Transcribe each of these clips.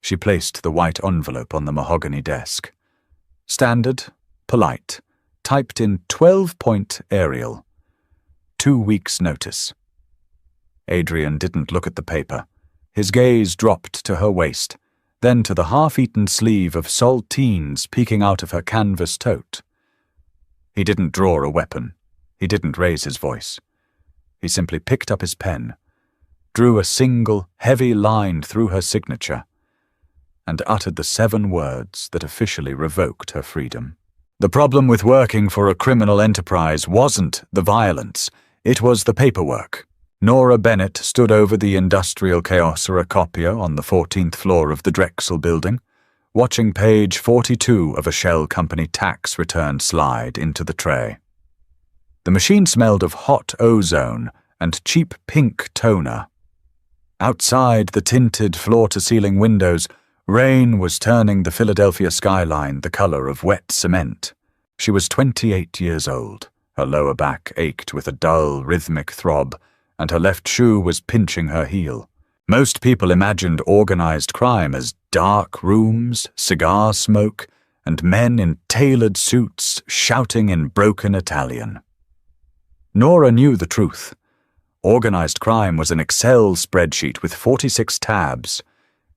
She placed the white envelope on the mahogany desk. Standard, polite, typed in 12-point Arial. 2 weeks' notice. Adrian didn't look at the paper. His gaze dropped to her waist, then to the half-eaten sleeve of saltines peeking out of her canvas tote. He didn't draw a weapon. He didn't raise his voice. He simply picked up his pen, drew a single, heavy line through her signature, and uttered the 7 words that officially revoked her freedom. The problem with working for a criminal enterprise wasn't the violence, it was the paperwork. Nora Bennett stood over the industrial Kyocera on the 14th floor of the Drexel building, watching page 42 of a Shell Company tax return slide into the tray. The machine smelled of hot ozone and cheap pink toner. Outside the tinted floor-to-ceiling windows, rain was turning the Philadelphia skyline the color of wet cement. She was 28 years old. Her lower back ached with a dull, rhythmic throb, and her left shoe was pinching her heel. Most people imagined organized crime as dark rooms, cigar smoke, and men in tailored suits shouting in broken Italian. Nora knew the truth. Organized crime was an Excel spreadsheet with 46 tabs.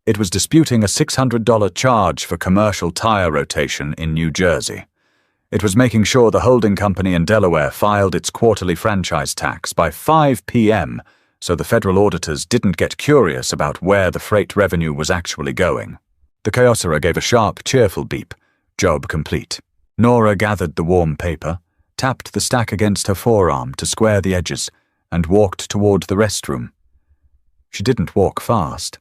It was disputing a $600 charge for commercial tire rotation in New Jersey. It was making sure the holding company in Delaware filed its quarterly franchise tax by 5 p.m. so the federal auditors didn't get curious about where the freight revenue was actually going. The Kyocera gave a sharp, cheerful beep. Job complete. Nora gathered the warm paper, tapped the stack against her forearm to square the edges, and walked toward the restroom. She didn't walk fast.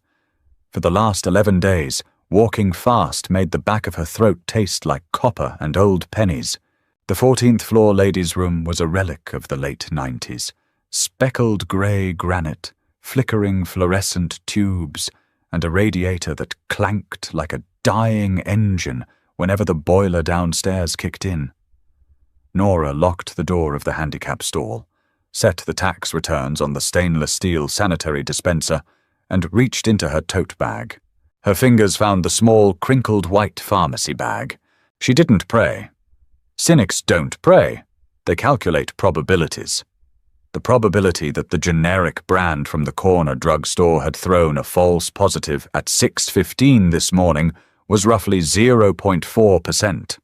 For the last 11 days, walking fast made the back of her throat taste like copper and old pennies. The 14th floor ladies' room was a relic of the late 90s. Speckled grey granite, flickering fluorescent tubes, and a radiator that clanked like a dying engine whenever the boiler downstairs kicked in. Nora locked the door of the handicap stall, set the tax returns on the stainless steel sanitary dispenser, and reached into her tote bag. Her fingers found the small, crinkled white pharmacy bag. She didn't pray. Cynics don't pray. They calculate probabilities. The probability that the generic brand from the corner drugstore had thrown a false positive at 6:15 this morning was roughly 0.4%.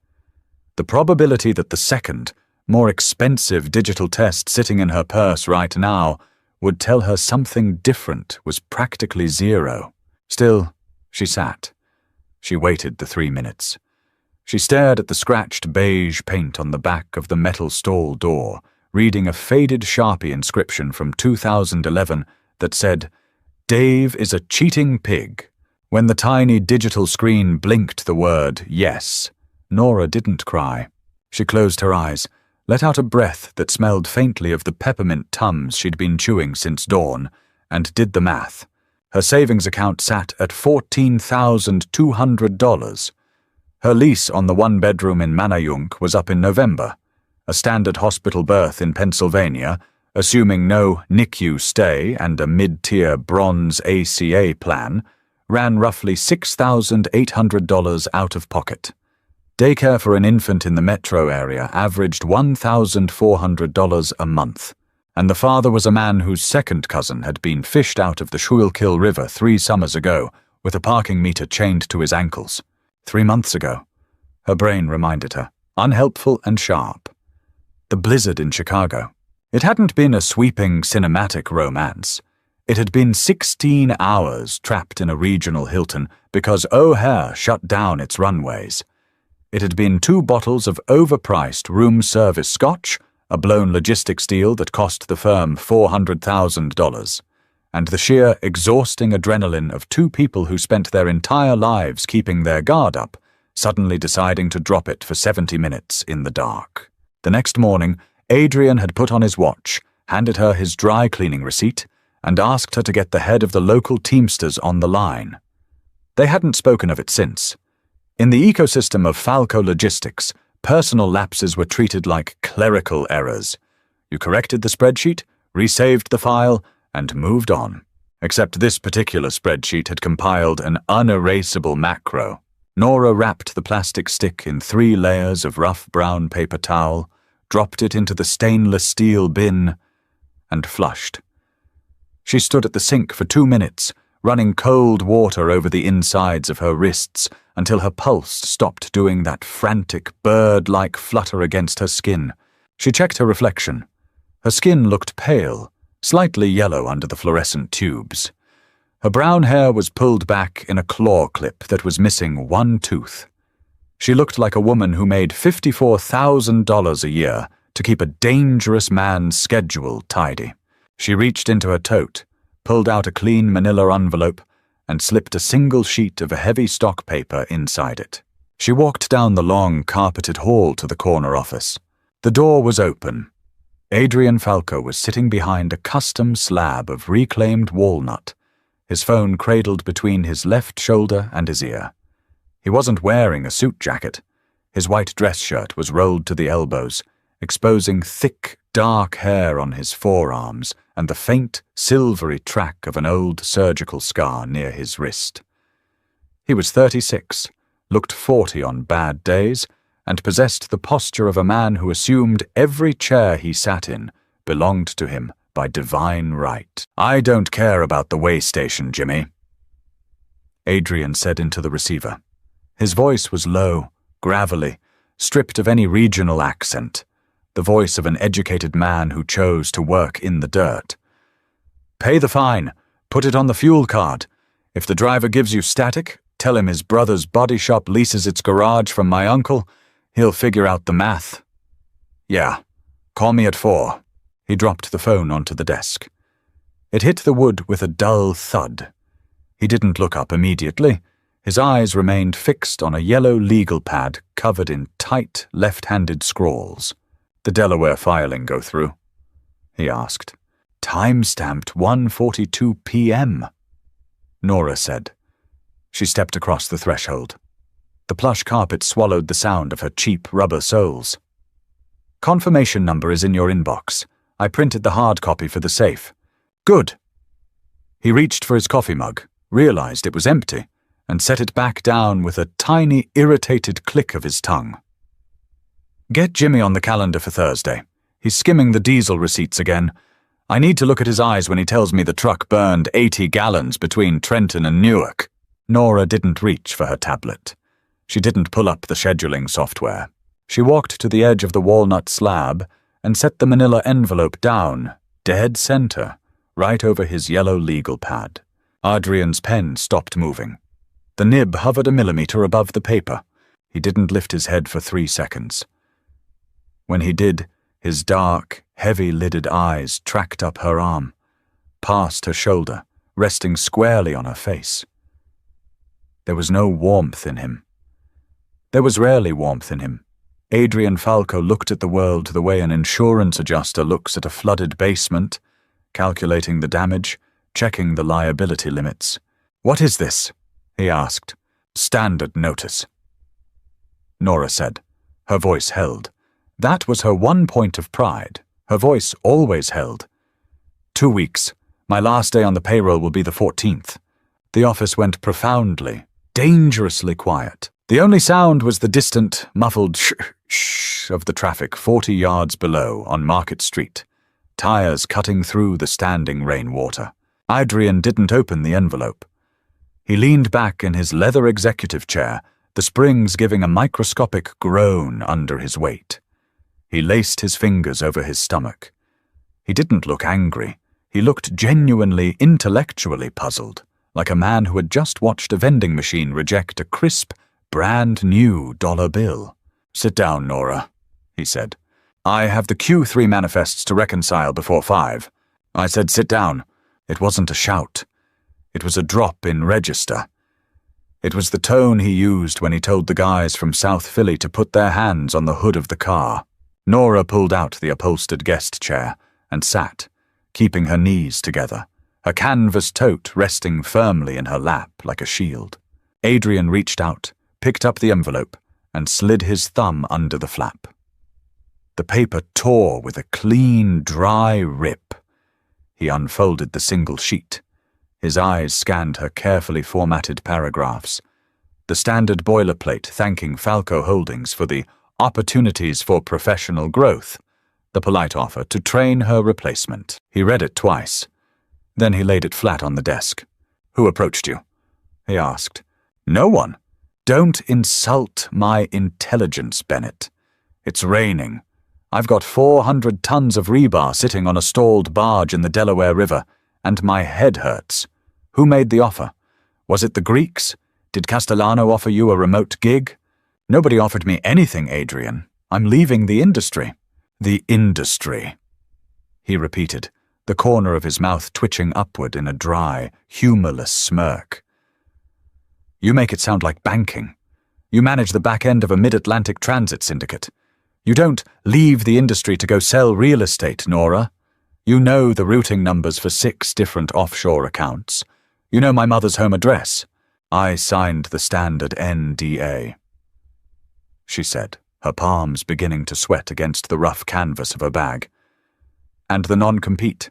The probability that the second, more expensive digital test sitting in her purse right now would tell her something different was practically 0. Still, she sat. She waited the 3 minutes. She stared at the scratched beige paint on the back of the metal stall door, reading a faded Sharpie inscription from 2011 that said, "Dave is a cheating pig." When the tiny digital screen blinked the word yes, Nora didn't cry. She closed her eyes, let out a breath that smelled faintly of the peppermint Tums she'd been chewing since dawn, and did the math. Her savings account sat at $14,200. Her lease on the one-bedroom in Manayunk was up in November. A standard hospital berth in Pennsylvania, assuming no NICU stay and a mid-tier bronze ACA plan, ran roughly $6,800 out of pocket. Daycare for an infant in the metro area averaged $1,400 a month, and the father was a man whose second cousin had been fished out of the Schuylkill River 3 summers ago with a parking meter chained to his ankles. 3 months ago. Her brain reminded her, unhelpful and sharp. The blizzard in Chicago. It hadn't been a sweeping cinematic romance. It had been 16 hours trapped in a regional Hilton because O'Hare shut down its runways. It had been 2 bottles of overpriced room service scotch, a blown logistics deal that cost the firm $400,000, and the sheer exhausting adrenaline of 2 people who spent their entire lives keeping their guard up, suddenly deciding to drop it for 70 minutes in the dark. The next morning, Adrian had put on his watch, handed her his dry cleaning receipt, and asked her to get the head of the local Teamsters on the line. They hadn't spoken of it since. In the ecosystem of Falco Logistics, personal lapses were treated like clerical errors. You corrected the spreadsheet, resaved the file, and moved on. Except this particular spreadsheet had compiled an unerasable macro. Nora wrapped the plastic stick in 3 layers of rough brown paper towel, dropped it into the stainless steel bin, and flushed. She stood at the sink for 2 minutes, running cold water over the insides of her wrists until her pulse stopped doing that frantic, bird-like flutter against her skin. She checked her reflection. Her skin looked pale, slightly yellow under the fluorescent tubes. Her brown hair was pulled back in a claw clip that was missing 1 tooth. She looked like a woman who made $54,000 a year to keep a dangerous man's schedule tidy. She reached into her tote, pulled out a clean manila envelope, and slipped a single sheet of a heavy stock paper inside it. She walked down the long, carpeted hall to the corner office. The door was open. Adrian Falco was sitting behind a custom slab of reclaimed walnut, his phone cradled between his left shoulder and his ear. He wasn't wearing a suit jacket. His white dress shirt was rolled to the elbows, exposing thick, dark hair on his forearms and the faint, silvery track of an old surgical scar near his wrist. He was 36, looked 40 on bad days, and possessed the posture of a man who assumed every chair he sat in belonged to him by divine right. "I don't care about the way station, Jimmy," Adrian said into the receiver. His voice was low, gravelly, stripped of any regional accent, the voice of an educated man who chose to work in the dirt. "Pay the fine. Put it on the fuel card. If the driver gives you static, tell him his brother's body shop leases its garage from my uncle. He'll figure out the math. Yeah, call me at 4. He dropped the phone onto the desk. It hit the wood with a dull thud. He didn't look up immediately. His eyes remained fixed on a yellow legal pad covered in tight, left-handed scrawls. "The Delaware filing go through?" he asked. "Time-stamped 1:42 p.m., Nora said. She stepped across the threshold. The plush carpet swallowed the sound of her cheap rubber soles. "Confirmation number is in your inbox. I printed the hard copy for the safe." "Good." He reached for his coffee mug, realized it was empty, and set it back down with a tiny, irritated click of his tongue. "Get Jimmy on the calendar for Thursday. He's skimming the diesel receipts again. I need to look at his eyes when he tells me the truck burned 80 gallons between Trenton and Newark." Nora didn't reach for her tablet. She didn't pull up the scheduling software. She walked to the edge of the walnut slab and set the manila envelope down, dead center, right over his yellow legal pad. Adrian's pen stopped moving. The nib hovered a millimeter above the paper. He didn't lift his head for 3 seconds. When he did, his dark, heavy-lidded eyes tracked up her arm, past her shoulder, resting squarely on her face. There was no warmth in him. There was rarely warmth in him. Adrian Falco looked at the world the way an insurance adjuster looks at a flooded basement, calculating the damage, checking the liability limits. "What is this?" he asked. "Standard notice," Nora said. Her voice held. That was her one point of pride. Her voice always held. 2 weeks. My last day on the payroll will be the 14th. The office went profoundly, dangerously quiet. The only sound was the distant, muffled shh of the traffic 40 yards below on Market Street, tires cutting through the standing rainwater. Adrian didn't open the envelope. He leaned back in his leather executive chair, the springs giving a microscopic groan under his weight. He laced his fingers over his stomach. He didn't look angry. He looked genuinely, intellectually puzzled, like a man who had just watched a vending machine reject a crisp, brand-new dollar bill. "Sit down, Nora," he said. "I have the Q3 manifests to reconcile before 5. I said sit down. It wasn't a shout. It was a drop in register. It was the tone he used when he told the guys from South Philly to put their hands on the hood of the car. Nora pulled out the upholstered guest chair and sat, keeping her knees together, her canvas tote resting firmly in her lap like a shield. Adrian reached out, picked up the envelope, and slid his thumb under the flap. The paper tore with a clean, dry rip. He unfolded the single sheet. His eyes scanned her carefully formatted paragraphs. The standard boilerplate thanking Falco Holdings for the opportunities for professional growth, the polite offer to train her replacement. He read it twice. Then he laid it flat on the desk. "Who approached you?" he asked. "No one. Don't insult my intelligence, Bennett. It's raining. I've got 400 tons of rebar sitting on a stalled barge in the Delaware River, and my head hurts. Who made the offer? Was it the Greeks? Did Castellano offer you a remote gig? Nobody offered me anything, Adrian. I'm leaving the industry." "The industry," he repeated, the corner of his mouth twitching upward in a dry, humorless smirk. "You make it sound like banking. You manage the back end of a mid-Atlantic transit syndicate. You don't leave the industry to go sell real estate, Nora. You know the routing numbers for 6 different offshore accounts. You know my mother's home address. I signed the standard NDA," she said, her palms beginning to sweat against the rough canvas of her bag. "And the non-compete.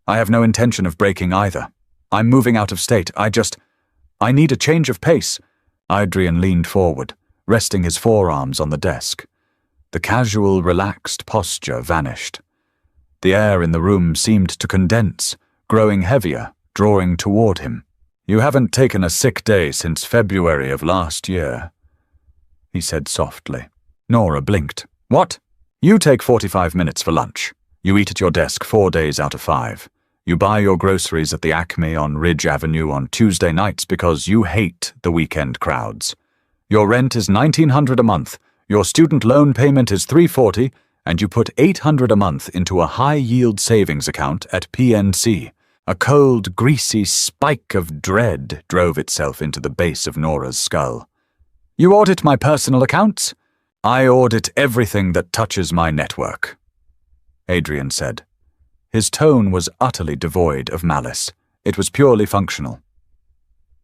I have no intention of breaking either. I'm moving out of state. I need a change of pace." Adrian leaned forward, resting his forearms on the desk. The casual, relaxed posture vanished. The air in the room seemed to condense, growing heavier, drawing toward him. "You haven't taken a sick day since February of last year," he said softly. Nora blinked. "What? You take 45 minutes for lunch. You eat at your desk 4 days out of 5. You buy your groceries at the Acme on Ridge Avenue on Tuesday nights because you hate the weekend crowds. Your rent is $1,900 a month, your student loan payment is $340, and you put $800 a month into a high-yield savings account at PNC. A cold, greasy spike of dread drove itself into the base of Nora's skull. "You audit my personal accounts?" "I audit everything that touches my network," Adrian said. His tone was utterly devoid of malice. It was purely functional.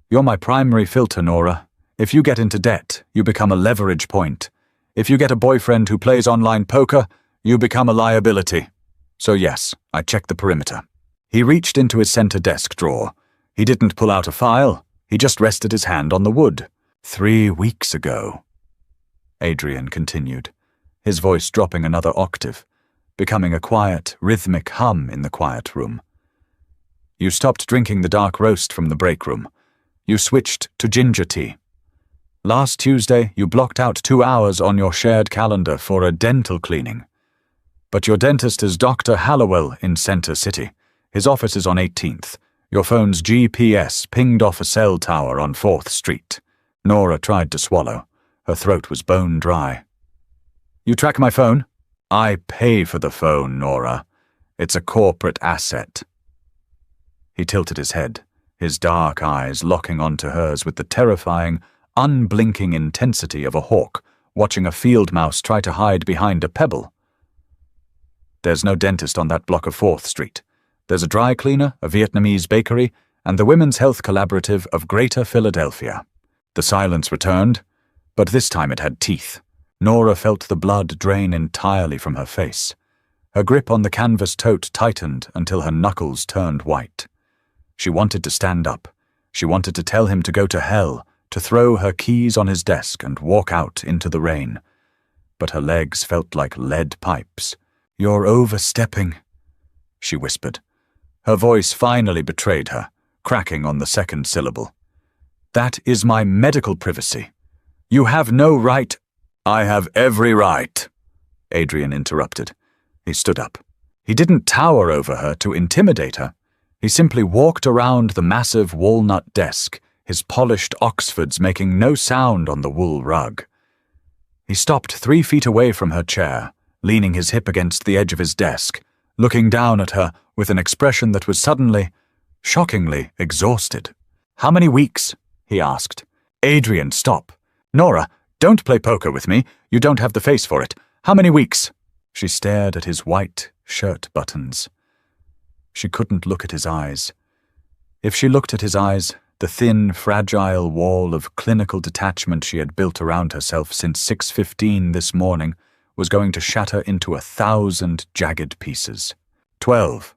"You're my primary filter, Nora. If you get into debt, you become a leverage point. If you get a boyfriend who plays online poker, you become a liability. So yes, I check the perimeter." He reached into his center desk drawer. He didn't pull out a file. He just rested his hand on the wood. 3 weeks ago," Adrian continued, his voice dropping another octave, becoming a quiet, rhythmic hum in the quiet room. "You stopped drinking the dark roast from the break room. You switched to ginger tea. Last Tuesday, you blocked out 2 hours on your shared calendar for a dental cleaning. But your dentist is Dr. Hallowell in Center City. His office is on 18th. Your phone's GPS pinged off a cell tower on 4th Street. Nora tried to swallow. Her throat was bone dry. "You track my phone?" "I pay for the phone, Nora. It's a corporate asset." He tilted his head, his dark eyes locking onto hers with the terrifying, unblinking intensity of a hawk watching a field mouse try to hide behind a pebble. "There's no dentist on that block of 4th Street. There's a dry cleaner, a Vietnamese bakery, and the Women's Health Collaborative of Greater Philadelphia." The silence returned, but this time it had teeth. Nora felt the blood drain entirely from her face. Her grip on the canvas tote tightened until her knuckles turned white. She wanted to stand up. She wanted to tell him to go to hell, to throw her keys on his desk and walk out into the rain. But her legs felt like lead pipes. "You're overstepping," she whispered. Her voice finally betrayed her, cracking on the second syllable. "That is my medical privacy. You have no right—" "I have every right," Adrian interrupted. He stood up. He didn't tower over her to intimidate her. He simply walked around the massive walnut desk, his polished Oxfords making no sound on the wool rug. He stopped 3 feet away from her chair, leaning his hip against the edge of his desk, looking down at her with an expression that was suddenly, shockingly exhausted. "How many weeks?" he asked. "Adrian, stop. Nora, don't play poker with me. You don't have the face for it. How many weeks?" She stared at his white shirt buttons. She couldn't look at his eyes. If she looked at his eyes, the thin, fragile wall of clinical detachment she had built around herself since 6:15 this morning was going to shatter into 1,000 jagged pieces. 12,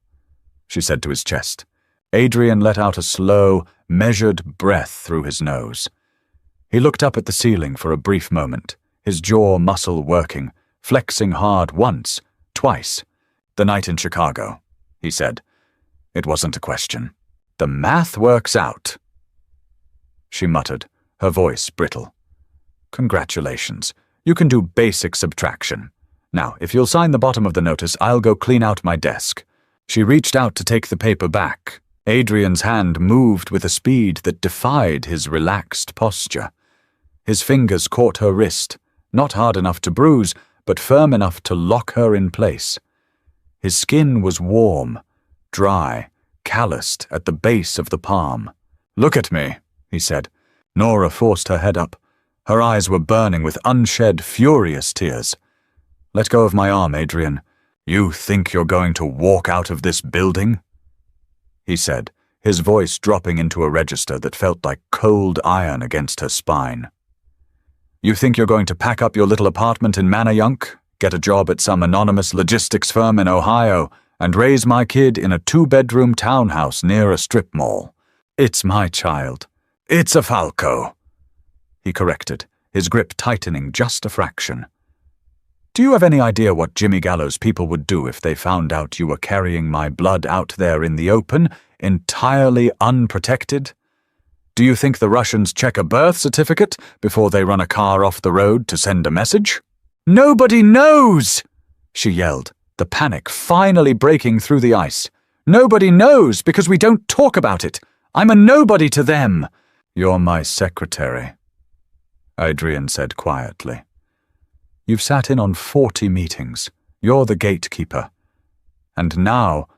she said to his chest. Adrian let out a slow, measured breath through his nose. He looked up at the ceiling for a brief moment, his jaw muscle working, flexing hard once, twice. "The night in Chicago," he said. It wasn't a question. "The math works out." She muttered, her voice brittle. "Congratulations. You can do basic subtraction. Now, if you'll sign the bottom of the notice, I'll go clean out my desk." She reached out to take the paper back. Adrian's hand moved with a speed that defied his relaxed posture. His fingers caught her wrist, not hard enough to bruise, but firm enough to lock her in place. His skin was warm, dry, calloused at the base of the palm. "Look at me," he said. Nora forced her head up. Her eyes were burning with unshed, furious tears. "Let go of my arm, Adrian. You think you're going to walk out of this building?" he said, his voice dropping into a register that felt like cold iron against her spine. "You think you're going to pack up your little apartment in Manayunk, get a job at some anonymous logistics firm in Ohio, and raise my kid in a 2-bedroom townhouse near a strip mall? It's my child. It's a Falco," he corrected, his grip tightening just a fraction. "Do you have any idea what Jimmy Gallo's people would do if they found out you were carrying my blood out there in the open, entirely unprotected? Do you think the Russians check a birth certificate before they run a car off the road to send a message?" "Nobody knows!" she yelled, the panic finally breaking through the ice. "Nobody knows because we don't talk about it. I'm a nobody to them." "You're my secretary," Adrian said quietly. "You've sat in on 40 meetings. You're the gatekeeper. And now—"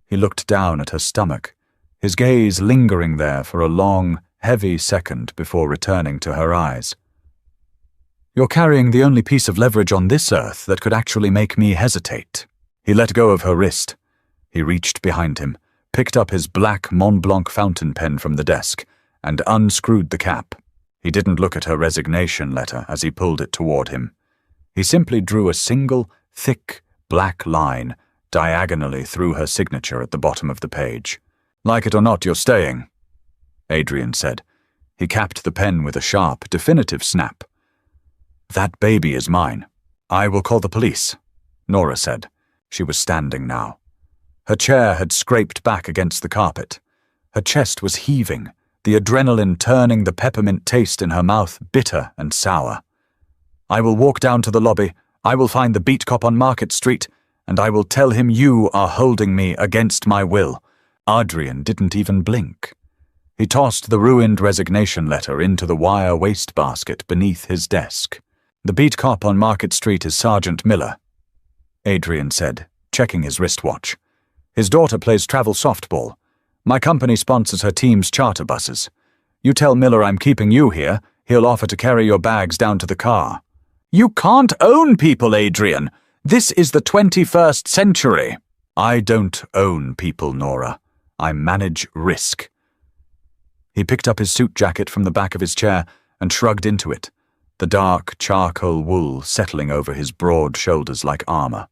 He looked down at her stomach, his gaze lingering there for a long, heavy second before returning to her eyes. "You're carrying the only piece of leverage on this earth that could actually make me hesitate." He let go of her wrist. He reached behind him, picked up his black Mont Blanc fountain pen from the desk, and unscrewed the cap. He didn't look at her resignation letter as he pulled it toward him. He simply drew a single, thick, black line diagonally through her signature at the bottom of the page. "Like it or not, you're staying," Adrian said. He capped the pen with a sharp, definitive snap. "That baby is mine. I will call the police," Nora said. She was standing now. Her chair had scraped back against the carpet. Her chest was heaving, the adrenaline turning the peppermint taste in her mouth bitter and sour. "I will walk down to the lobby, I will find the beat cop on Market Street, and I will tell him you are holding me against my will." Adrian didn't even blink. He tossed the ruined resignation letter into the wire wastebasket beneath his desk. "The beat cop on Market Street is Sergeant Miller," Adrian said, checking his wristwatch. "His daughter plays travel softball. My company sponsors her team's charter buses. You tell Miller I'm keeping you here, he'll offer to carry your bags down to the car." "You can't own people, Adrian. This is the 21st century. "I don't own people, Nora. I manage risk." He picked up his suit jacket from the back of his chair and shrugged into it, the dark charcoal wool settling over his broad shoulders like armor.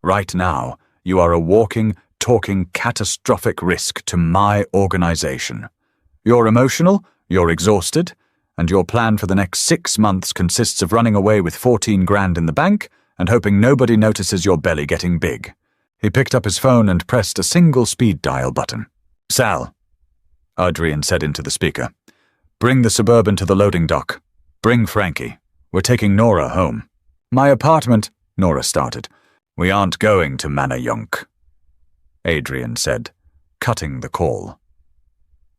"Right now, you are a walking, talking catastrophic risk to my organization. You're emotional, you're exhausted, and your plan for the next 6 months consists of running away with 14 grand in the bank and hoping nobody notices your belly getting big." He picked up his phone and pressed a single speed dial button. "Sal," Adrian said into the speaker, "bring the Suburban to the loading dock. Bring Frankie. We're taking Nora home." "My apartment," Nora started. "We aren't going to Manayunk," Adrian said, cutting the call.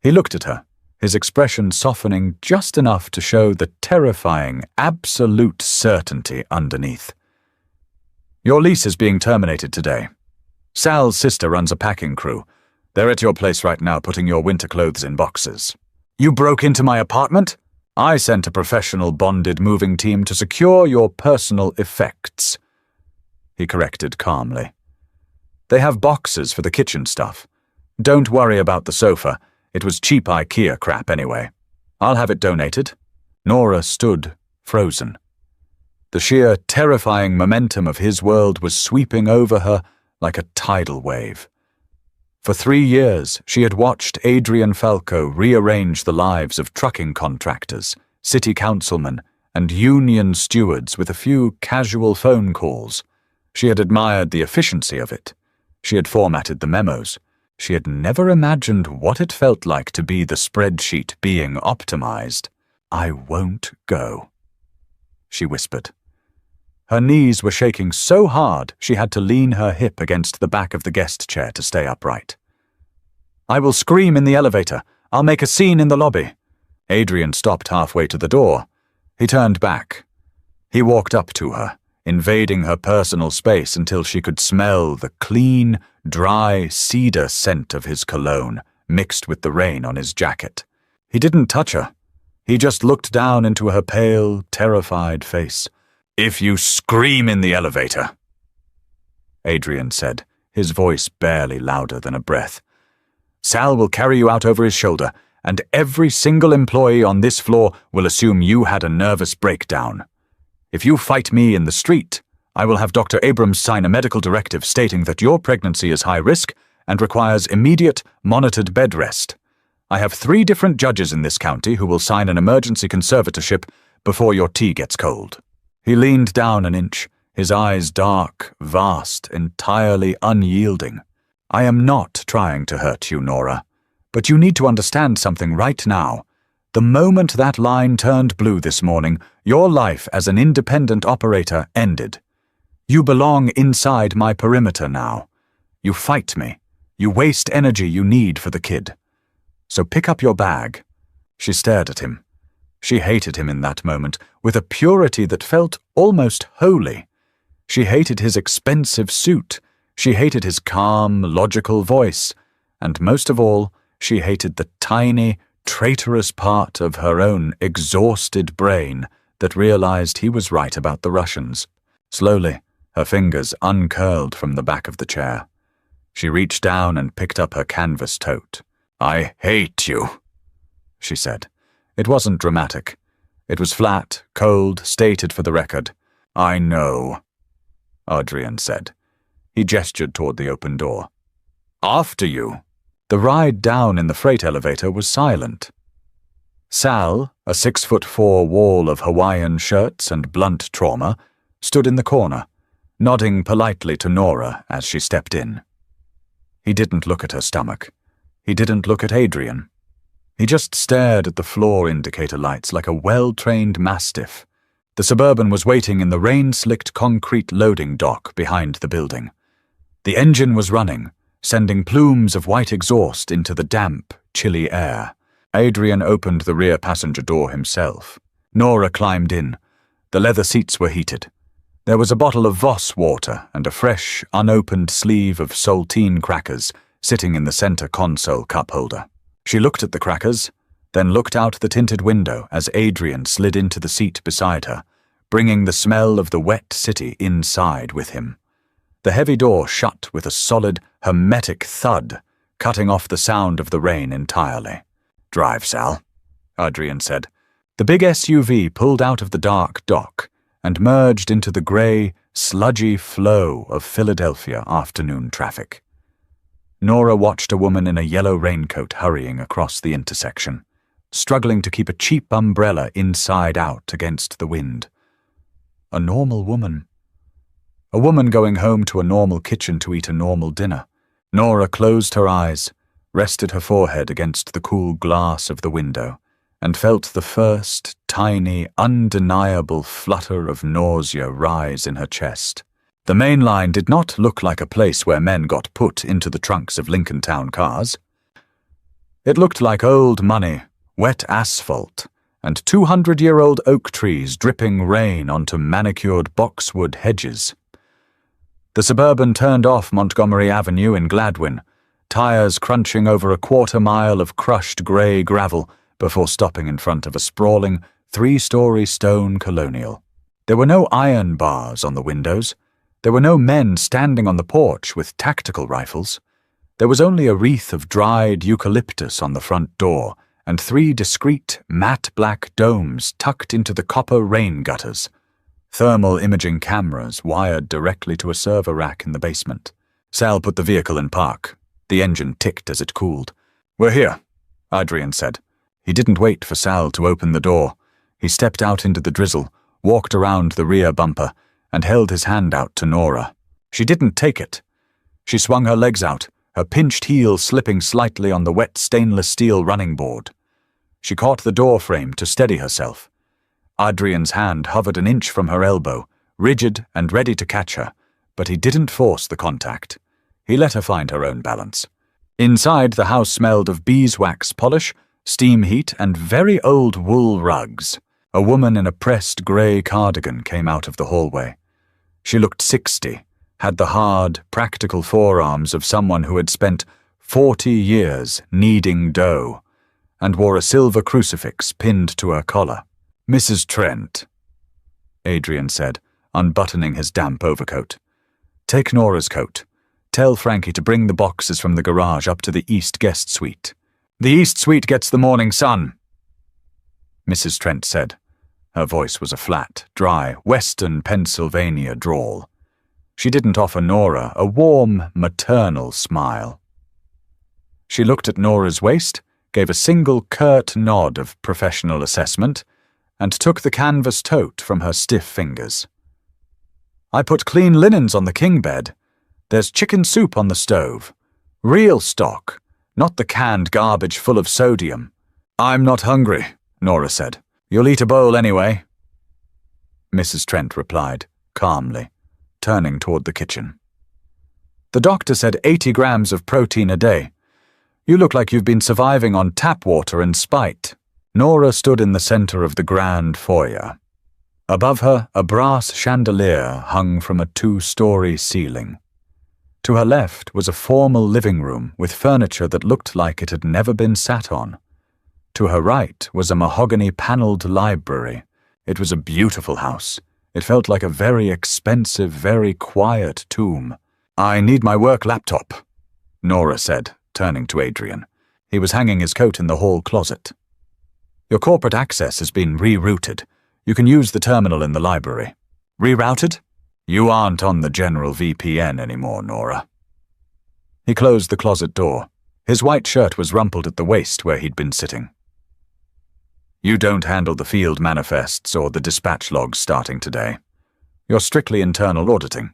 He looked at her, his expression softening just enough to show the terrifying, absolute certainty underneath. "Your lease is being terminated today. Sal's sister runs a packing crew. They're at your place right now putting your winter clothes in boxes." "You broke into my apartment?" "I sent a professional bonded moving team to secure your personal effects," he corrected calmly. "They have boxes for the kitchen stuff. Don't worry about the sofa. It was cheap IKEA crap anyway. I'll have it donated." Nora stood, frozen. The sheer, terrifying momentum of his world was sweeping over her like a tidal wave. For 3 years, she had watched Adrian Falco rearrange the lives of trucking contractors, city councilmen, and union stewards with a few casual phone calls. She had admired the efficiency of it. She had formatted the memos. She had never imagined what it felt like to be the spreadsheet being optimized. "I won't go," she whispered. Her knees were shaking so hard she had to lean her hip against the back of the guest chair to stay upright. "I will scream in the elevator. I'll make a scene in the lobby." Adrian stopped halfway to the door. He turned back. He walked up to her, invading her personal space until she could smell the clean, dry cedar scent of his cologne mixed with the rain on his jacket. He didn't touch her. He just looked down into her pale, terrified face. "If you scream in the elevator," Adrian said, his voice barely louder than a breath, "Sal will carry you out over his shoulder, and every single employee on this floor will assume you had a nervous breakdown. If you fight me in the street, I will have Dr. Abrams sign a medical directive stating that your pregnancy is high risk and requires immediate, monitored bed rest. I have 3 different judges in this county who will sign an emergency conservatorship before your tea gets cold." He leaned down an inch, his eyes dark, vast, entirely unyielding. "I am not trying to hurt you, Nora, but you need to understand something right now. The moment that line turned blue this morning, your life as an independent operator ended. You belong inside my perimeter now. You fight me. You waste energy you need for the kid. So pick up your bag." She stared at him. She hated him in that moment, with a purity that felt almost holy. She hated his expensive suit. She hated his calm, logical voice. And most of all, she hated the tiny, traitorous part of her own exhausted brain that realized he was right about the Russians. Slowly, her fingers uncurled from the back of the chair. She reached down and picked up her canvas tote. "I hate you," she said. It wasn't dramatic. It was flat, cold, stated for the record. "I know," Adrian said. He gestured toward the open door. "After you." The ride down in the freight elevator was silent. Sal, a 6'4" wall of Hawaiian shirts and blunt trauma, stood in the corner, nodding politely to Nora as she stepped in. He didn't look at her stomach. He didn't look at Adrian. He just stared at the floor indicator lights like a well-trained mastiff. The Suburban was waiting in the rain-slicked concrete loading dock behind the building. The engine was running, sending plumes of white exhaust into the damp, chilly air. Adrian opened the rear passenger door himself. Nora climbed in. The leather seats were heated. There was a bottle of Voss water and a fresh, unopened sleeve of saltine crackers sitting in the center console cup holder. She looked at the crackers, then looked out the tinted window as Adrian slid into the seat beside her, bringing the smell of the wet city inside with him. The heavy door shut with a solid, hermetic thud, cutting off the sound of the rain entirely. "Drive, Sal," Adrian said. The big SUV pulled out of the dark dock and merged into the grey, sludgy flow of Philadelphia afternoon traffic. Nora watched a woman in a yellow raincoat hurrying across the intersection, struggling to keep a cheap umbrella inside out against the wind. A normal woman. A woman going home to a normal kitchen to eat a normal dinner. Nora closed her eyes, rested her forehead against the cool glass of the window, and felt the first, tiny, undeniable flutter of nausea rise in her chest. The main line did not look like a place where men got put into the trunks of Lincoln Town cars. It looked like old money, wet asphalt, and 200-year-old oak trees dripping rain onto manicured boxwood hedges. The Suburban turned off Montgomery Avenue in Gladwin, tires crunching over a quarter-mile of crushed grey gravel before stopping in front of a sprawling, 3-story stone colonial. There were no iron bars on the windows. There were no men standing on the porch with tactical rifles. There was only a wreath of dried eucalyptus on the front door and 3 discreet, matte black domes tucked into the copper rain gutters. Thermal imaging cameras wired directly to a server rack in the basement. Sal put the vehicle in park. The engine ticked as it cooled. "We're here," Adrian said. He didn't wait for Sal to open the door. He stepped out into the drizzle, walked around the rear bumper, and held his hand out to Nora. She didn't take it. She swung her legs out, her pinched heel slipping slightly on the wet stainless steel running board. She caught the door frame to steady herself. Adrian's hand hovered an inch from her elbow, rigid and ready to catch her, but he didn't force the contact. He let her find her own balance. Inside, the house smelled of beeswax polish, steam heat, and very old wool rugs. A woman in a pressed grey cardigan came out of the hallway. She looked 60, had the hard, practical forearms of someone who had spent 40 years kneading dough, and wore a silver crucifix pinned to her collar. "Mrs. Trent," Adrian said, unbuttoning his damp overcoat. "Take Nora's coat. Tell Frankie to bring the boxes from the garage up to the East Guest Suite. The East Suite gets the morning sun," Mrs. Trent said. Her voice was a flat, dry, Western Pennsylvania drawl. She didn't offer Nora a warm, maternal smile. She looked at Nora's waist, gave a single curt nod of professional assessment, and took the canvas tote from her stiff fingers. "I put clean linens on the king bed. There's chicken soup on the stove. Real stock, not the canned garbage full of sodium." "I'm not hungry," Nora said. "You'll eat a bowl anyway." Mrs. Trent replied, calmly, turning toward the kitchen. "The doctor said 80 grams of protein a day. You look like you've been surviving on tap water and spite." Nora stood in the center of the grand foyer. Above her, a brass chandelier hung from a 2-story ceiling. To her left was a formal living room with furniture that looked like it had never been sat on. To her right was a mahogany-paneled library. It was a beautiful house. It felt like a very expensive, very quiet tomb. "I need my work laptop," Nora said, turning to Adrian. He was hanging his coat in the hall closet. "Your corporate access has been rerouted. You can use the terminal in the library." "Rerouted? You aren't on the general VPN anymore, Nora." He closed the closet door. His white shirt was rumpled at the waist where he'd been sitting. "You don't handle the field manifests or the dispatch logs starting today. You're strictly internal auditing.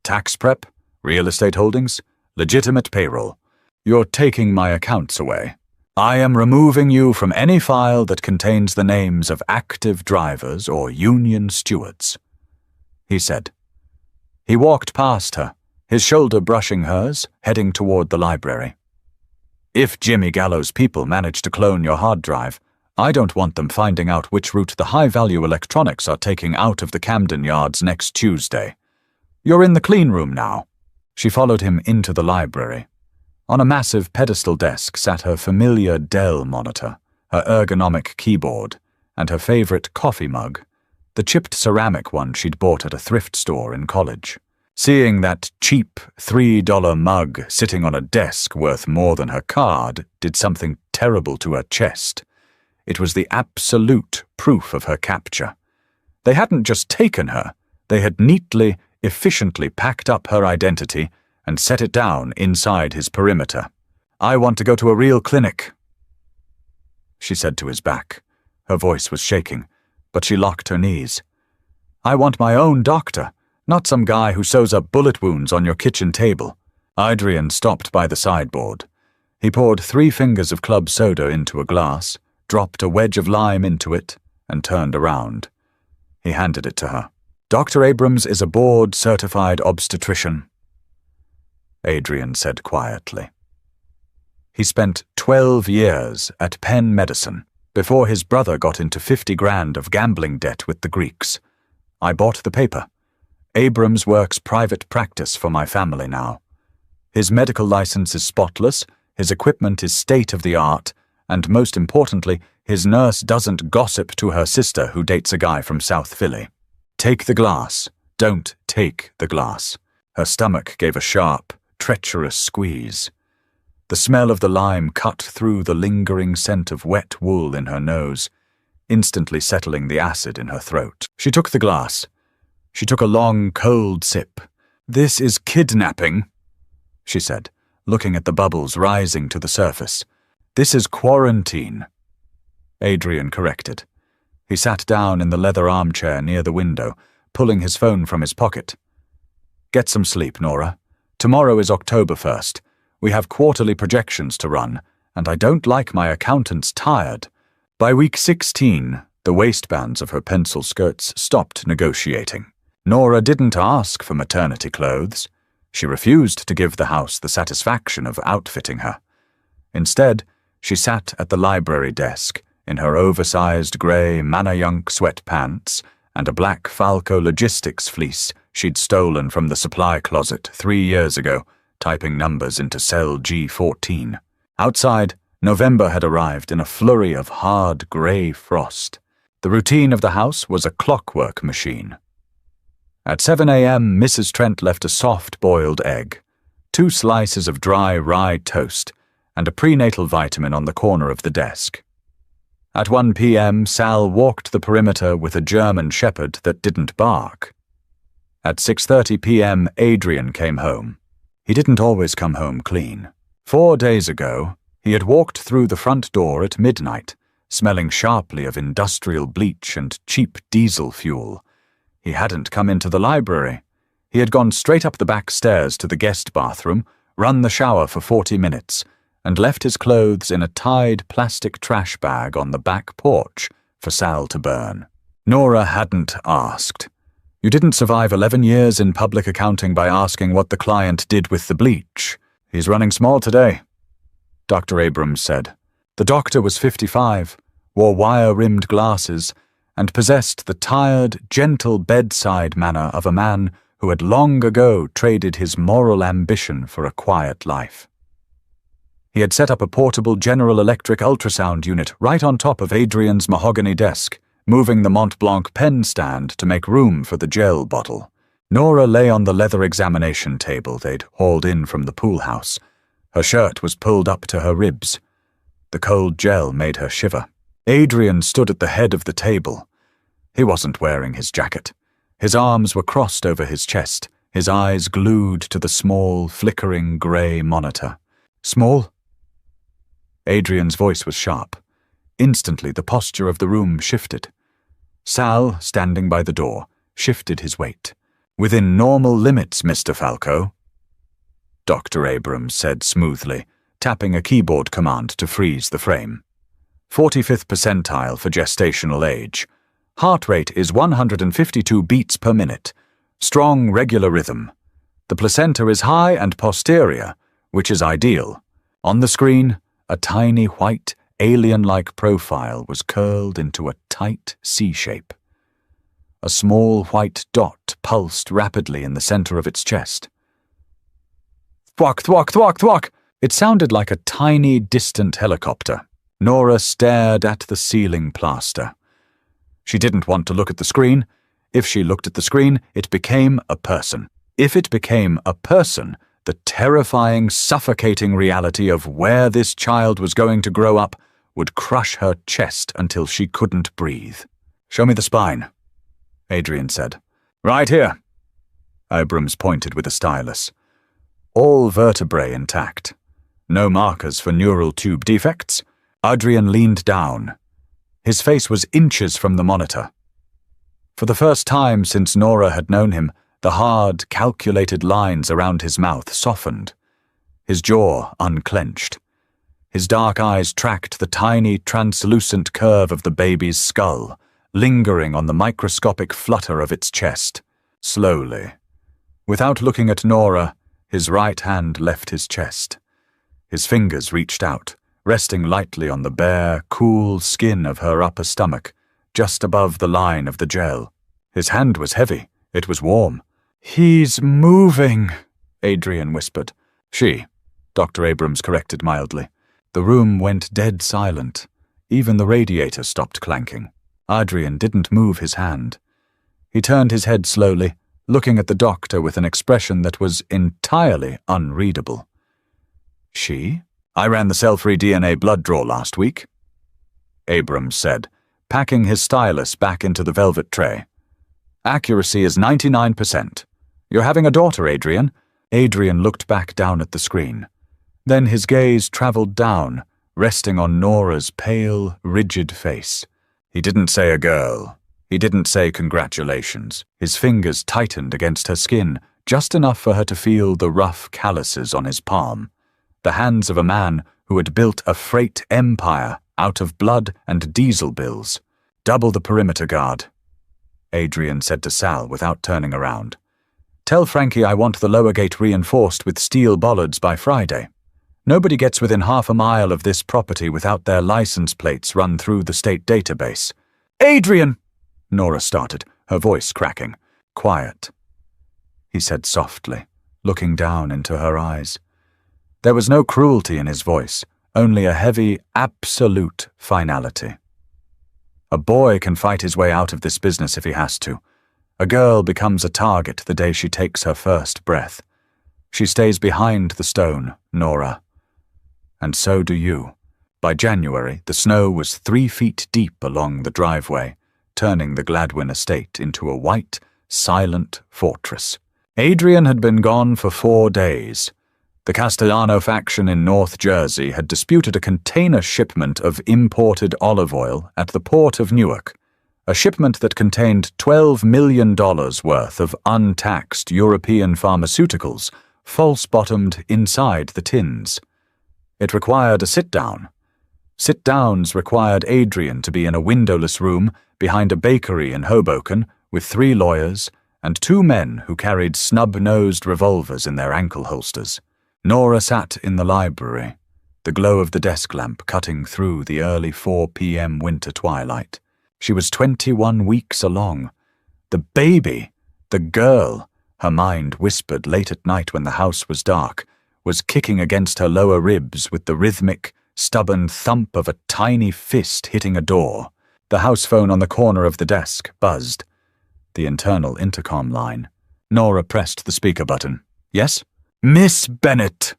Tax prep, real estate holdings, legitimate payroll. You're taking my accounts away. I am removing you from any file that contains the names of active drivers or union stewards," he said. He walked past her, his shoulder brushing hers, heading toward the library. "If Jimmy Gallo's people manage to clone your hard drive, I don't want them finding out which route the high-value electronics are taking out of the Camden yards next Tuesday. You're in the clean room now." She followed him into the library. On a massive pedestal desk sat her familiar Dell monitor, her ergonomic keyboard, and her favorite coffee mug, the chipped ceramic one she'd bought at a thrift store in college. Seeing that cheap $3 mug sitting on a desk worth more than her card did something terrible to her chest. It was the absolute proof of her capture. They hadn't just taken her, they had neatly, efficiently packed up her identity and set it down inside his perimeter. "I want to go to a real clinic," she said to his back. Her voice was shaking, but she locked her knees. "I want my own doctor, not some guy who sews up bullet wounds on your kitchen table." Adrian stopped by the sideboard. He poured 3 fingers of club soda into a glass, dropped a wedge of lime into it, and turned around. He handed it to her. "Dr. Abrams is a board-certified obstetrician," Adrian said quietly. He spent 12 years at Penn Medicine before his brother got into 50 grand of gambling debt with the Greeks. "I bought the paper. Abrams works private practice for my family now. His medical license is spotless, his equipment is state-of-the-art, and most importantly, his nurse doesn't gossip to her sister who dates a guy from South Philly. Take the glass. Don't take the glass." Her stomach gave a sharp, treacherous squeeze. The smell of the lime cut through the lingering scent of wet wool in her nose, instantly settling the acid in her throat. She took the glass. She took a long, cold sip. "This is kidnapping," she said. looking at the bubbles rising to the surface. "This is quarantine," Adrian corrected. He sat down in the leather armchair near the window, pulling his phone from his pocket. "Get some sleep, Nora. Tomorrow is October 1st. We have quarterly projections to run, and I don't like my accountants tired." By week 16, the waistbands of her pencil skirts stopped negotiating. Nora didn't ask for maternity clothes. She refused to give the house the satisfaction of outfitting her. Instead, she sat at the library desk in her oversized grey Manayunk sweatpants and a black Falco Logistics fleece she'd stolen from the supply closet 3 years ago, typing numbers into cell G14. Outside, November had arrived in a flurry of hard grey frost. The routine of the house was a clockwork machine. At 7 a.m., Mrs. Trent left a soft-boiled egg, 2 slices of dry rye toast, and a prenatal vitamin on the corner of the desk. At 1 p.m., Sal walked the perimeter with a German shepherd that didn't bark. At 6:30 p.m., Adrian came home. He didn't always come home clean. 4 days ago, he had walked through the front door at midnight, smelling sharply of industrial bleach and cheap diesel fuel. He hadn't come into the library. He had gone straight up the back stairs to the guest bathroom, run the shower for 40 minutes, and left his clothes in a tied plastic trash bag on the back porch for Sal to burn. Nora hadn't asked. "You didn't survive 11 years in public accounting by asking what the client did with the bleach. He's running small today," Dr. Abrams said. The doctor was 55, wore wire-rimmed glasses, and possessed the tired, gentle bedside manner of a man who had long ago traded his moral ambition for a quiet life. He had set up a portable General Electric ultrasound unit right on top of Adrian's mahogany desk, moving the Mont Blanc pen stand to make room for the gel bottle. Nora lay on the leather examination table they'd hauled in from the pool house. Her shirt was pulled up to her ribs. The cold gel made her shiver. Adrian stood at the head of the table. He wasn't wearing his jacket. His arms were crossed over his chest, his eyes glued to the small, flickering grey monitor. "Small?" Adrian's voice was sharp. Instantly, the posture of the room shifted. Sal, standing by the door, shifted his weight. "Within normal limits, Mr. Falco," Dr. Abrams said smoothly, tapping a keyboard command to freeze the frame. 45th percentile for gestational age. Heart rate is 152 beats per minute. Strong, regular rhythm. The placenta is high and posterior, which is ideal. On the screen, a tiny white, alien-like profile was curled into a tight C shape. A small white dot pulsed rapidly in the center of its chest. Thwack, thwack, thwack, thwack! It sounded like a tiny, distant helicopter. Nora stared at the ceiling plaster. She didn't want to look at the screen. If she looked at the screen, it became a person. If it became a person, the terrifying, suffocating reality of where this child was going to grow up would crush her chest until she couldn't breathe. "Show me the spine," Adrian said. "Right here." Abrams pointed with a stylus. All vertebrae intact. No markers for neural tube defects. Adrian leaned down. His face was inches from the monitor. For the first time since Nora had known him, the hard, calculated lines around his mouth softened. His jaw unclenched. His dark eyes tracked the tiny, translucent curve of the baby's skull, lingering on the microscopic flutter of its chest. Slowly. Without looking at Nora, his right hand left his chest. His fingers reached out, resting lightly on the bare, cool skin of her upper stomach, just above the line of the gel. His hand was heavy. It was warm. "He's moving," Adrian whispered. "She," Dr. Abrams corrected mildly. The room went dead silent. Even the radiator stopped clanking. Adrian didn't move his hand. He turned his head slowly, looking at the doctor with an expression that was entirely unreadable. "She? I ran the cell-free DNA blood draw last week," Abrams said, packing his stylus back into the velvet tray. "Accuracy is 99%. You're having a daughter, Adrian." Adrian looked back down at the screen. Then his gaze traveled down, resting on Nora's pale, rigid face. He didn't say a girl. He didn't say congratulations. His fingers tightened against her skin, just enough for her to feel the rough calluses on his palm. The hands of a man who had built a freight empire out of blood and diesel bills. Double the perimeter guard, Adrian said to Sal without turning around. Tell Frankie I want the lower gate reinforced with steel bollards by Friday. Nobody gets within half a mile of this property without their license plates run through the state database. Adrian! Nora started, her voice cracking. Quiet, he said softly, looking down into her eyes. There was no cruelty in his voice, only a heavy, absolute finality. A boy can fight his way out of this business if he has to. A girl becomes a target the day she takes her first breath. She stays behind the stone, Nora. And so do you. By January, the snow was 3 feet deep along the driveway, turning the Gladwin estate into a white, silent fortress. Adrian had been gone for 4 days. The Castellano faction in North Jersey had disputed a container shipment of imported olive oil at the port of Newark, a shipment that contained $12 million worth of untaxed European pharmaceuticals, false-bottomed inside the tins. It required a sit-down. Sit-downs required Adrian to be in a windowless room behind a bakery in Hoboken with 3 lawyers and 2 men who carried snub-nosed revolvers in their ankle holsters. Nora sat in the library, the glow of the desk lamp cutting through the early 4 p.m. winter twilight. She was 21 weeks along. The baby, the girl, her mind whispered late at night when the house was dark, was kicking against her lower ribs with the rhythmic, stubborn thump of a tiny fist hitting a door. The house phone on the corner of the desk buzzed. The internal intercom line. Nora pressed the speaker button. Yes? Miss Bennett!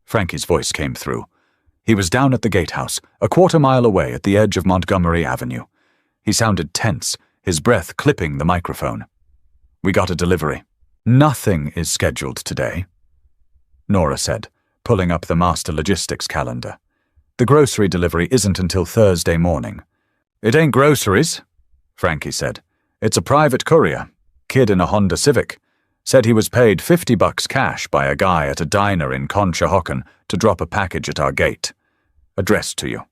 Frankie's voice came through. He was down at the gatehouse, a quarter-mile away at the edge of Montgomery Avenue. He sounded tense, his breath clipping the microphone. We got a delivery. Nothing is scheduled today, Nora said, pulling up the master logistics calendar. The grocery delivery isn't until Thursday morning. It ain't groceries, Frankie said. It's a private courier, kid in a Honda Civic. Said he was paid $50 cash by a guy at a diner in Conshohocken to drop a package at our gate. Addressed to you.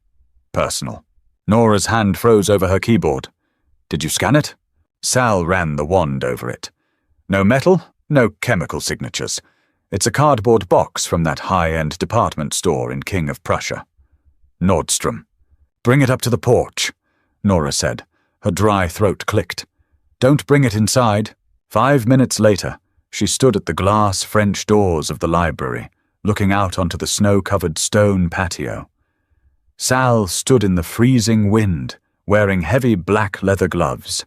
Personal. Nora's hand froze over her keyboard. Did you scan it? Sal ran the wand over it. No metal, no chemical signatures. It's a cardboard box from that high-end department store in King of Prussia. Nordstrom. Bring it up to the porch, Nora said. Her dry throat clicked. Don't bring it inside. 5 minutes later, she stood at the glass French doors of the library, looking out onto the snow-covered stone patio. Sal stood in the freezing wind, wearing heavy black leather gloves.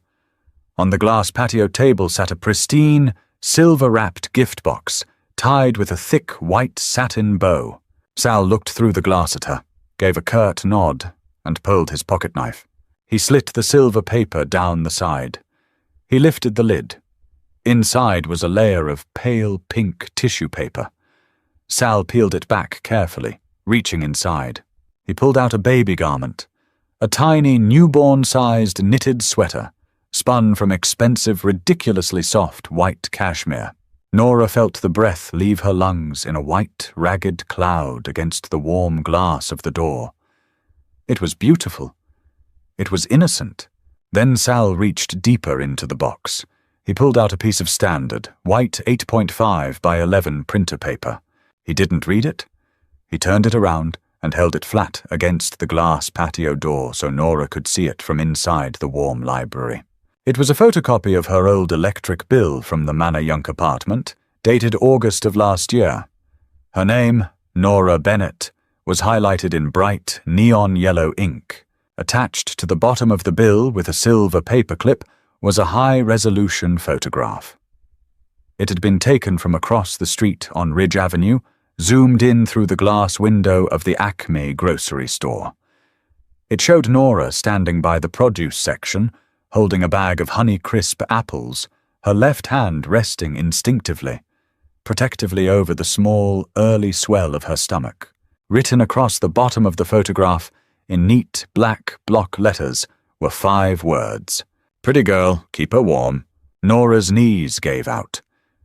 On the glass patio table sat a pristine, silver-wrapped gift box, tied with a thick white satin bow. Sal looked through the glass at her, gave a curt nod, and pulled his pocketknife. He slit the silver paper down the side. He lifted the lid. Inside was a layer of pale pink tissue paper. Sal peeled it back carefully, reaching inside. He pulled out a baby garment, a tiny newborn-sized knitted sweater, spun from expensive, ridiculously soft white cashmere. Nora felt the breath leave her lungs in a white, ragged cloud against the warm glass of the door. It was beautiful. It was innocent. Then Sal reached deeper into the box. He pulled out a piece of standard, white 8.5 by 11 printer paper. He didn't read it. He turned it around and held it flat against the glass patio door so Nora could see it from inside the warm library. It was a photocopy of her old electric bill from the Manor Yunk apartment, dated August of last year. Her name, Nora Bennett, was highlighted in bright, neon yellow ink. Attached to the bottom of the bill with a silver paperclip was a high-resolution photograph. It had been taken from across the street on Ridge Avenue, zoomed in through the glass window of the Acme grocery store. It showed Nora standing by the produce section, holding a bag of Honeycrisp apples, her left hand resting instinctively. protectively over the small, early swell of her stomach. Written across the bottom of the photograph, in neat black block letters, were 5 words. "Pretty girl, keep her warm." Nora's knees gave out.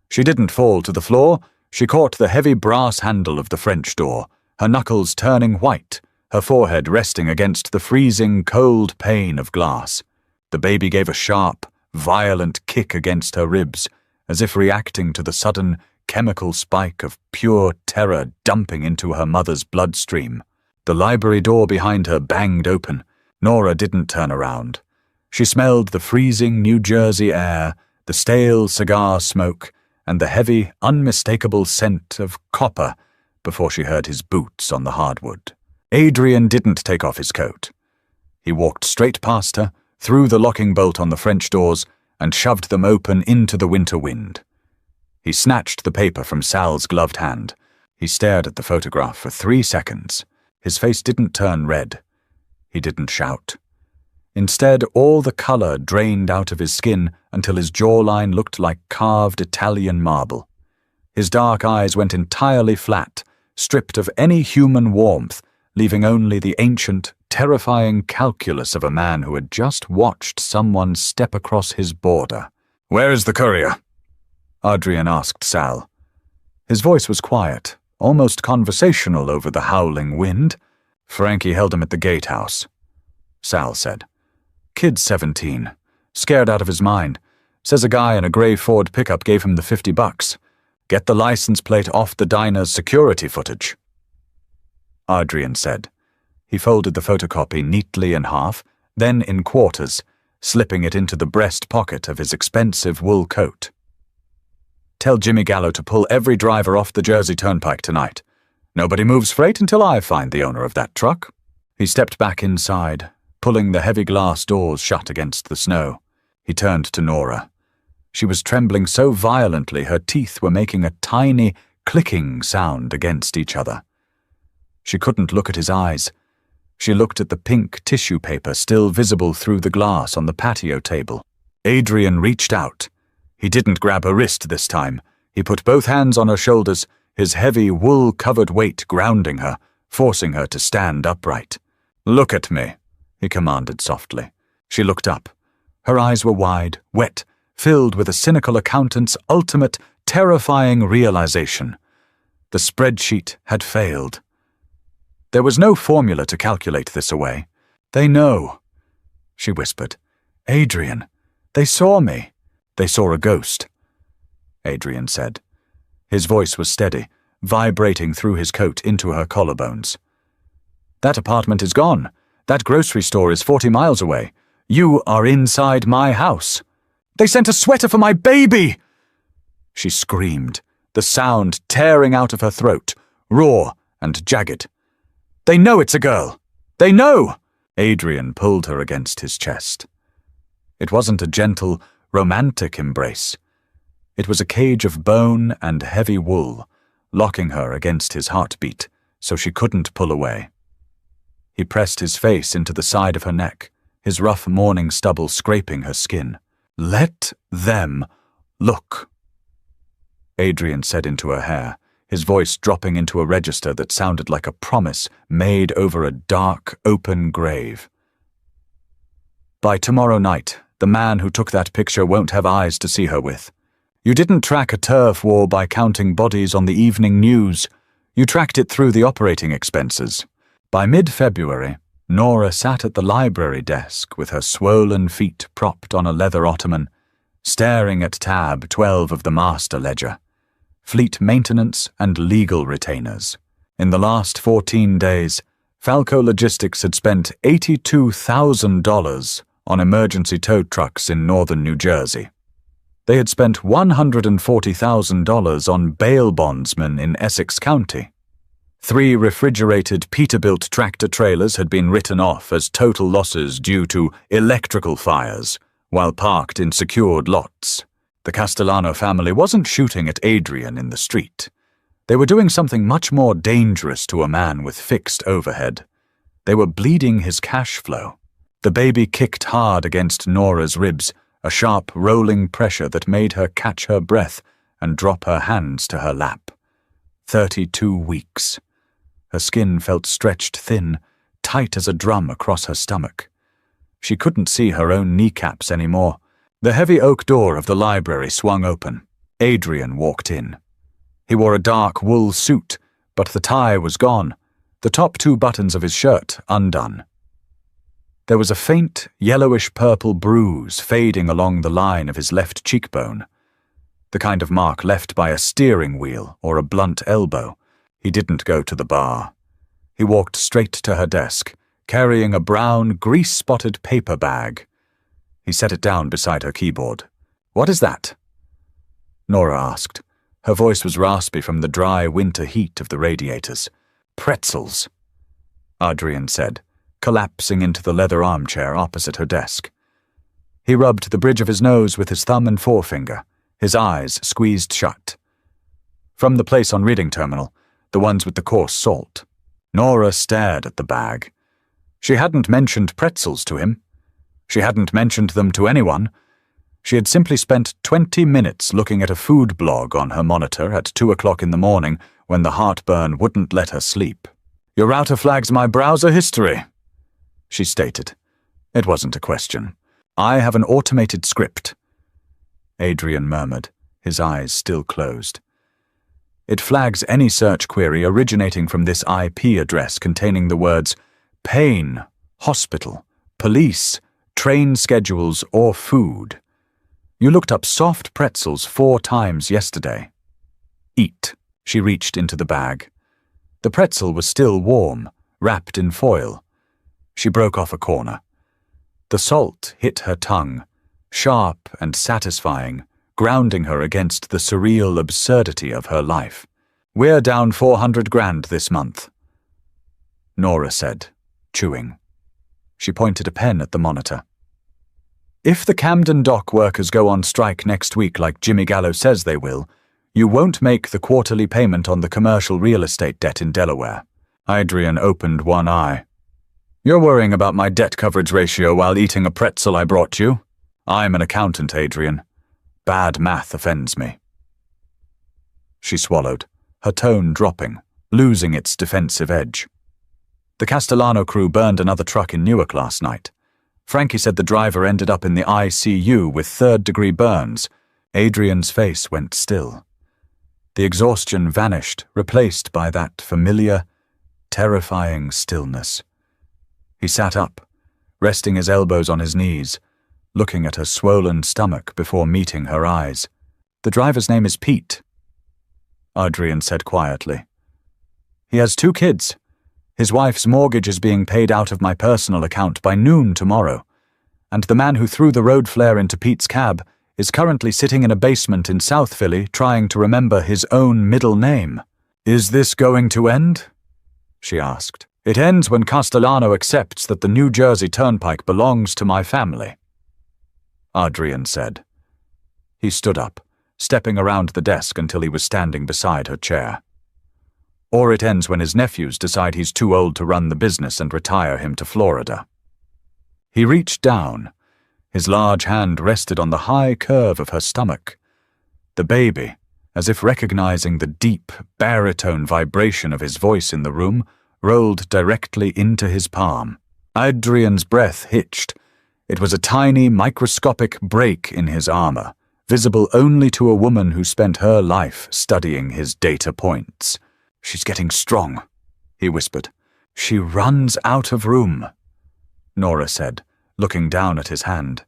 She didn't fall to the floor. She caught the heavy brass handle of the French door, her knuckles turning white, her forehead resting against the freezing, cold pane of glass. The baby gave a sharp, violent kick against her ribs, as if reacting to the sudden, chemical spike of pure terror dumping into her mother's bloodstream. The library door behind her banged open. Nora didn't turn around. She smelled the freezing New Jersey air, the stale cigar smoke, and the heavy, unmistakable scent of copper before she heard his boots on the hardwood. Adrian didn't take off his coat. He walked straight past her, threw the locking bolt on the French doors, and shoved them open into the winter wind. He snatched the paper from Sal's gloved hand. He stared at the photograph for 3 seconds. His face didn't turn red. He didn't shout. Instead, all the color drained out of his skin until his jawline looked like carved Italian marble. His dark eyes went entirely flat, stripped of any human warmth, leaving only the ancient, terrifying calculus of a man who had just watched someone step across his border. "Where is the courier?" Adrian asked Sal. His voice was quiet, almost conversational over the howling wind. "Frankie held him at the gatehouse," Sal said. "Kid's 17. Scared out of his mind. Says a guy in a grey Ford pickup gave him the $50. Get the license plate off the diner's security footage." Adrian said. He folded the photocopy neatly in half, then in quarters, slipping it into the breast pocket of his expensive wool coat. "Tell Jimmy Gallo to pull every driver off the Jersey Turnpike tonight. Nobody moves freight until I find the owner of that truck." He stepped back inside, pulling the heavy glass doors shut against the snow. He turned to Nora. She was trembling so violently her teeth were making a tiny, clicking sound against each other. She couldn't look at his eyes. She looked at the pink tissue paper still visible through the glass on the patio table. Adrian reached out. He didn't grab her wrist this time. He put both hands on her shoulders, his heavy, wool-covered weight grounding her, forcing her to stand upright. "Look at me," he commanded softly. She looked up. Her eyes were wide, wet, filled with a cynical accountant's ultimate, terrifying realization. The spreadsheet had failed. There was no formula to calculate this away. "They know," she whispered. "Adrian, they saw me. They saw a ghost," Adrian said. His voice was steady, vibrating through his coat into her collarbones. "That apartment is gone. That grocery store is 40 miles away. You are inside my house. They sent a sweater for my baby!" She screamed, the sound tearing out of her throat, raw and jagged. "They know it's a girl! They know!" Adrian pulled her against his chest. It wasn't a gentle, romantic embrace. It was a cage of bone and heavy wool, locking her against his heartbeat so she couldn't pull away. He pressed his face into the side of her neck, his rough morning stubble scraping her skin. "Let them look," Adrian said into her hair, his voice dropping into a register that sounded like a promise made over a dark, open grave. "By tomorrow night, the man who took that picture won't have eyes to see her with. You didn't track a turf war by counting bodies on the evening news. You tracked it through the operating expenses." By mid-February, Nora sat at the library desk with her swollen feet propped on a leather ottoman, staring at tab 12 of the master ledger. Fleet maintenance and legal retainers. In the last 14 days, Falco Logistics had spent $82,000 on emergency tow trucks in northern New Jersey. They had spent $140,000 on bail bondsmen in Essex County. 3 refrigerated Peterbilt tractor-trailers had been written off as total losses due to electrical fires, while parked in secured lots. The Castellano family wasn't shooting at Adrian in the street. They were doing something much more dangerous to a man with fixed overhead. They were bleeding his cash flow. The baby kicked hard against Nora's ribs, a sharp, rolling pressure that made her catch her breath and drop her hands to her lap. 32 weeks. Her skin felt stretched thin, tight as a drum across her stomach. She couldn't see her own kneecaps anymore. The heavy oak door of the library swung open. Adrian walked in. He wore a dark wool suit, but the tie was gone, the top 2 buttons of his shirt undone. There was a faint, yellowish-purple bruise fading along the line of his left cheekbone, the kind of mark left by a steering wheel or a blunt elbow. He didn't go to the bar. He walked straight to her desk, carrying a brown, grease-spotted paper bag. He set it down beside her keyboard. "What is that?" Nora asked. Her voice was raspy from the dry winter heat of the radiators. "Pretzels," Adrian said, collapsing into the leather armchair opposite her desk. He rubbed the bridge of his nose with his thumb and forefinger, his eyes squeezed shut. From the place on Reading Terminal, the ones with the coarse salt. Nora stared at the bag. She hadn't mentioned pretzels to him. She hadn't mentioned them to anyone. She had simply spent 20 minutes looking at a food blog on her monitor at 2 o'clock in the morning when the heartburn wouldn't let her sleep. "Your router flags my browser history," she stated. It wasn't a question. "I have an automated script," Adrian murmured, his eyes still closed. "It flags any search query originating from this IP address containing the words pain, hospital, police, train schedules, or food. You looked up soft pretzels 4 times yesterday. Eat." She reached into the bag. The pretzel was still warm, wrapped in foil. She broke off a corner. The salt hit her tongue, sharp and satisfying, grounding her against the surreal absurdity of her life. "We're down 400 grand this month," Nora said, chewing. She pointed a pen at the monitor. "If the Camden dock workers go on strike next week like Jimmy Gallo says they will, you won't make the quarterly payment on the commercial real estate debt in Delaware." Adrian opened one eye. "You're worrying about my debt coverage ratio while eating a pretzel I brought you. I'm an accountant, Adrian. Bad math offends me." She swallowed, her tone dropping, losing its defensive edge. "The Castellano crew burned another truck in Newark last night. Frankie said the driver ended up in the ICU with 3rd-degree burns." Adrian's face went still. The exhaustion vanished, replaced by that familiar, terrifying stillness. He sat up, resting his elbows on his knees, looking at her swollen stomach before meeting her eyes. "The driver's name is Pete," Adrian said quietly. "He has 2 kids. His wife's mortgage is being paid out of my personal account by noon tomorrow, and the man who threw the road flare into Pete's cab is currently sitting in a basement in South Philly trying to remember his own middle name." "Is this going to end?" she asked. "It ends when Castellano accepts that the New Jersey Turnpike belongs to my family," Adrian said. He stood up, stepping around the desk until he was standing beside her chair. "Or it ends when his nephews decide he's too old to run the business and retire him to Florida." He reached down. His large hand rested on the high curve of her stomach. The baby, as if recognizing the deep, baritone vibration of his voice in the room, rolled directly into his palm. Adrian's breath hitched. It was a tiny, microscopic break in his armor, visible only to a woman who spent her life studying his data points. "She's getting strong," he whispered. "She runs out of room," Nora said, looking down at his hand.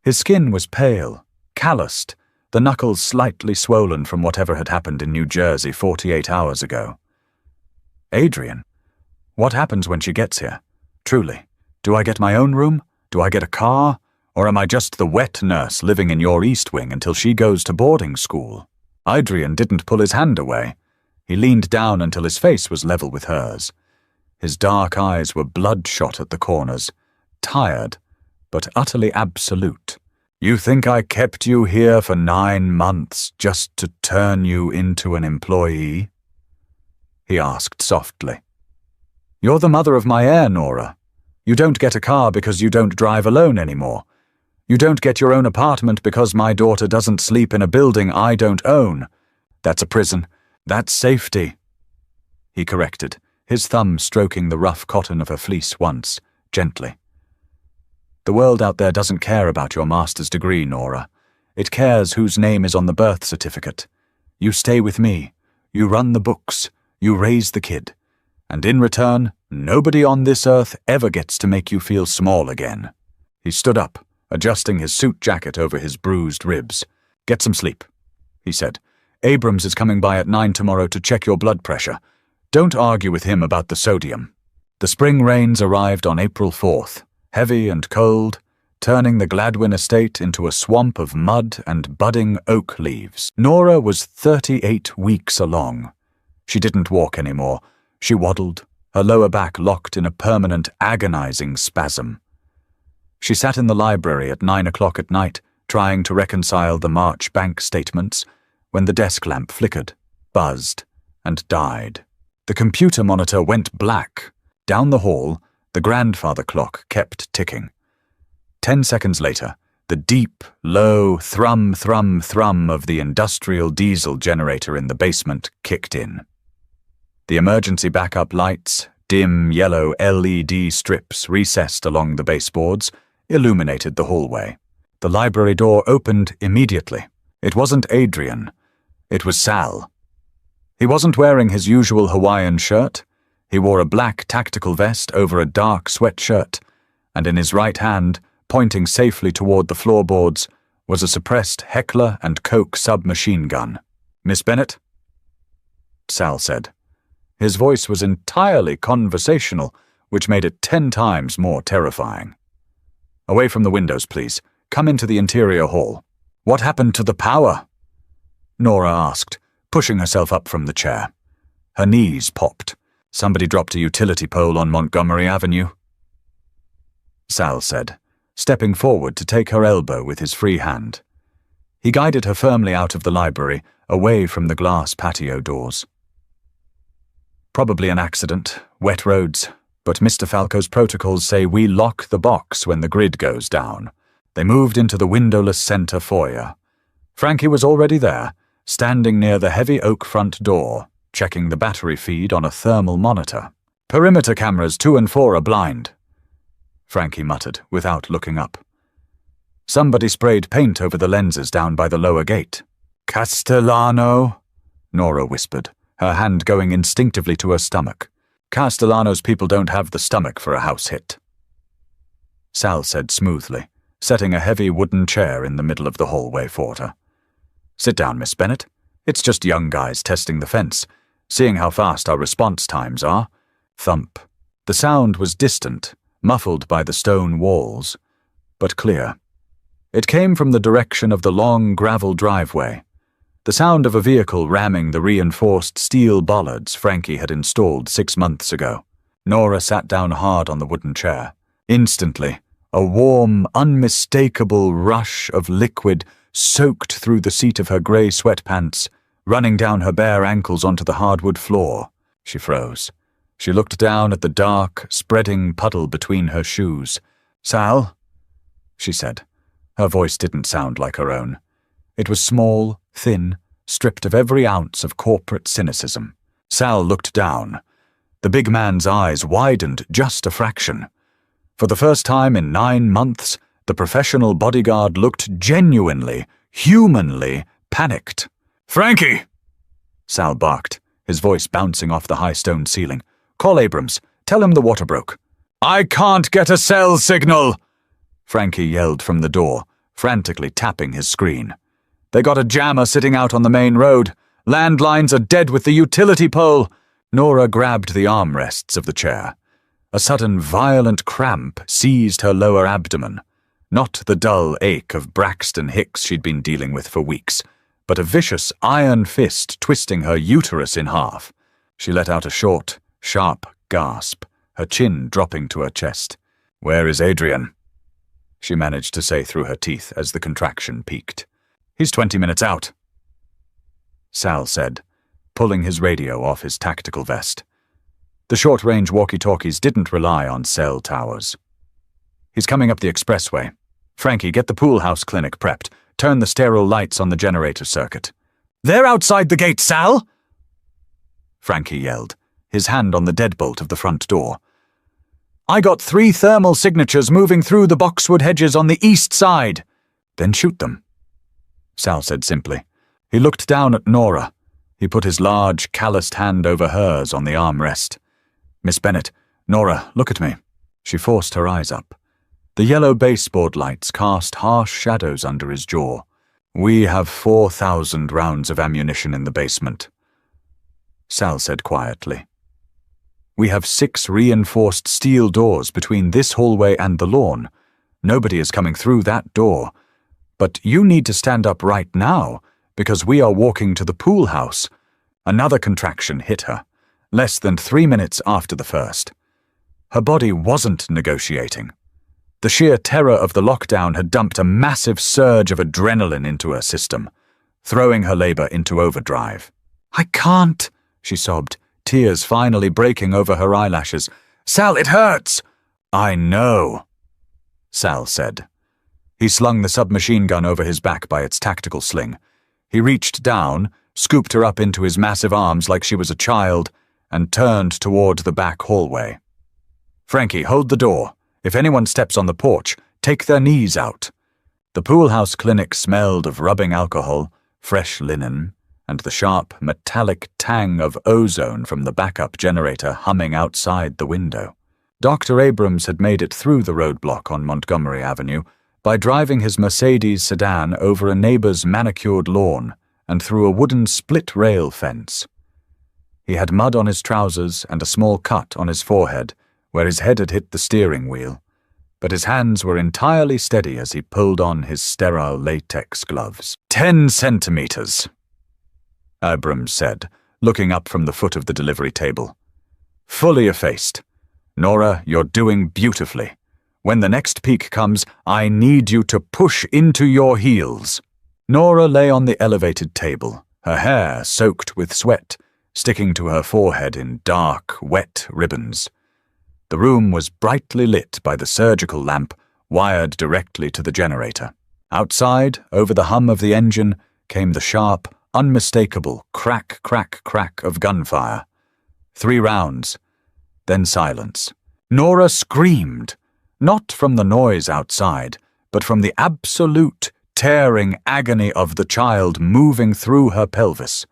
His skin was pale, calloused, the knuckles slightly swollen from whatever had happened in New Jersey 48 hours ago. "Adrian, what happens when she gets here? Truly, do I get my own room? Do I get a car? Or am I just the wet nurse living in your East Wing until she goes to boarding school?" Adrian didn't pull his hand away. He leaned down until his face was level with hers. His dark eyes were bloodshot at the corners, tired, but utterly absolute. "You think I kept you here for 9 months just to turn you into an employee?" he asked softly. "You're the mother of my heir, Nora. You don't get a car because you don't drive alone anymore. You don't get your own apartment because my daughter doesn't sleep in a building I don't own. That's a prison. That's safety. He corrected, his thumb stroking the rough cotton of her fleece once, gently. The world out there doesn't care about your master's degree, Nora. It cares whose name is on the birth certificate. You stay with me. You run the books. You raise the kid. And in return, nobody on this earth ever gets to make you feel small again. He stood up, adjusting his suit jacket over his bruised ribs. Get some sleep, he said. Abrams is coming by at 9 tomorrow to check your blood pressure. Don't argue with him about the sodium. The spring rains arrived on April 4th, heavy and cold, turning the Gladwin estate into a swamp of mud and budding oak leaves. Nora was 38 weeks along. She didn't walk anymore. She waddled, her lower back locked in a permanent, agonizing spasm. She sat in the library at 9 o'clock at night, trying to reconcile the March bank statements, when the desk lamp flickered, buzzed, and died. The computer monitor went black. Down the hall, the grandfather clock kept ticking. 10 seconds later, the deep, low thrum, thrum, thrum of the industrial diesel generator in the basement kicked in. The emergency backup lights, dim yellow LED strips recessed along the baseboards, illuminated the hallway. The library door opened immediately. It wasn't Adrian. It was Sal. He wasn't wearing his usual Hawaiian shirt. He wore a black tactical vest over a dark sweatshirt, and in his right hand, pointing safely toward the floorboards, was a suppressed Heckler & Koch submachine gun. "Miss Bennett?" Sal said. His voice was entirely conversational, which made it 10 times more terrifying. "Away from the windows, please. Come into the interior hall." "What happened to the power?" Nora asked, pushing herself up from the chair. Her knees popped. "Somebody dropped a utility pole on Montgomery Avenue." Sal said, stepping forward to take her elbow with his free hand. He guided her firmly out of the library, away from the glass patio doors. "Probably an accident, wet roads, but Mr. Falco's protocols say we lock the box when the grid goes down." They moved into the windowless center foyer. Frankie was already there, standing near the heavy oak front door, checking the battery feed on a thermal monitor. "Perimeter cameras 2 and 4 are blind," Frankie muttered, without looking up. "Somebody sprayed paint over the lenses down by the lower gate." "Castellano?" Nora whispered, her hand going instinctively to her stomach. "Castellano's people don't have the stomach for a house hit," Sal said smoothly, setting a heavy wooden chair in the middle of the hallway for her. "Sit down, Miss Bennett. It's just young guys testing the fence, seeing how fast our response times are." Thump. The sound was distant, muffled by the stone walls, but clear. It came from the direction of the long gravel driveway, the sound of a vehicle ramming the reinforced steel bollards Frankie had installed 6 months ago. Nora sat down hard on the wooden chair. Instantly, a warm, unmistakable rush of liquid soaked through the seat of her grey sweatpants, running down her bare ankles onto the hardwood floor. She froze. She looked down at the dark, spreading puddle between her shoes. "Sal?" she said. Her voice didn't sound like her own. It was small, thin, stripped of every ounce of corporate cynicism. Sal looked down. The big man's eyes widened just a fraction. For the first time in 9 months, the professional bodyguard looked genuinely, humanly panicked. "Frankie!" Sal barked, his voice bouncing off the high stone ceiling. "Call Abrams. Tell him the water broke." "I can't get a cell signal!" Frankie yelled from the door, frantically tapping his screen. "They got a jammer sitting out on the main road. Landlines are dead with the utility pole." Nora grabbed the armrests of the chair. A sudden violent cramp seized her lower abdomen. Not the dull ache of Braxton Hicks she'd been dealing with for weeks, but a vicious iron fist twisting her uterus in half. She let out a short, sharp gasp, her chin dropping to her chest. "Where is Adrian?" she managed to say through her teeth as the contraction peaked. "He's 20 minutes out," Sal said, pulling his radio off his tactical vest. The short-range walkie-talkies didn't rely on cell towers. "He's coming up the expressway. Frankie, get the pool house clinic prepped. Turn the sterile lights on the generator circuit. They're outside the gate, Sal! Frankie yelled, his hand on the deadbolt of the front door. I got 3 thermal signatures moving through the boxwood hedges on the east side. Then shoot them, Sal said simply. He looked down at Nora. He put his large, calloused hand over hers on the armrest. Miss Bennett, Nora, look at me. She forced her eyes up. The yellow baseboard lights cast harsh shadows under his jaw. We have 4,000 rounds of ammunition in the basement, Sal said quietly. We have 6 reinforced steel doors between this hallway and the lawn. Nobody is coming through that door. But you need to stand up right now, because we are walking to the pool house. Another contraction hit her, less than 3 minutes after the first. Her body wasn't negotiating. The sheer terror of the lockdown had dumped a massive surge of adrenaline into her system, throwing her labor into overdrive. I can't, she sobbed, tears finally breaking over her eyelashes. Sal, it hurts! I know, Sal said. He slung the submachine gun over his back by its tactical sling. He reached down, scooped her up into his massive arms like she was a child, and turned toward the back hallway. Frankie, hold the door. If anyone steps on the porch, take their knees out. The pool house clinic smelled of rubbing alcohol, fresh linen, and the sharp, metallic tang of ozone from the backup generator humming outside the window. Dr. Abrams had made it through the roadblock on Montgomery Avenue by driving his Mercedes sedan over a neighbor's manicured lawn and through a wooden split-rail fence. He had mud on his trousers and a small cut on his forehead where his head had hit the steering wheel, but his hands were entirely steady as he pulled on his sterile latex gloves. 10 centimeters, Abrams said, looking up from the foot of the delivery table. Fully effaced. Nora, you're doing beautifully. When the next peak comes, I need you to push into your heels. Nora lay on the elevated table, her hair soaked with sweat, sticking to her forehead in dark, wet ribbons. The room was brightly lit by the surgical lamp wired directly to the generator. Outside, over the hum of the engine, came the sharp, unmistakable crack, crack, crack of gunfire. 3 rounds, then silence. Nora screamed, not from the noise outside, but from the absolute, tearing agony of the child moving through her pelvis.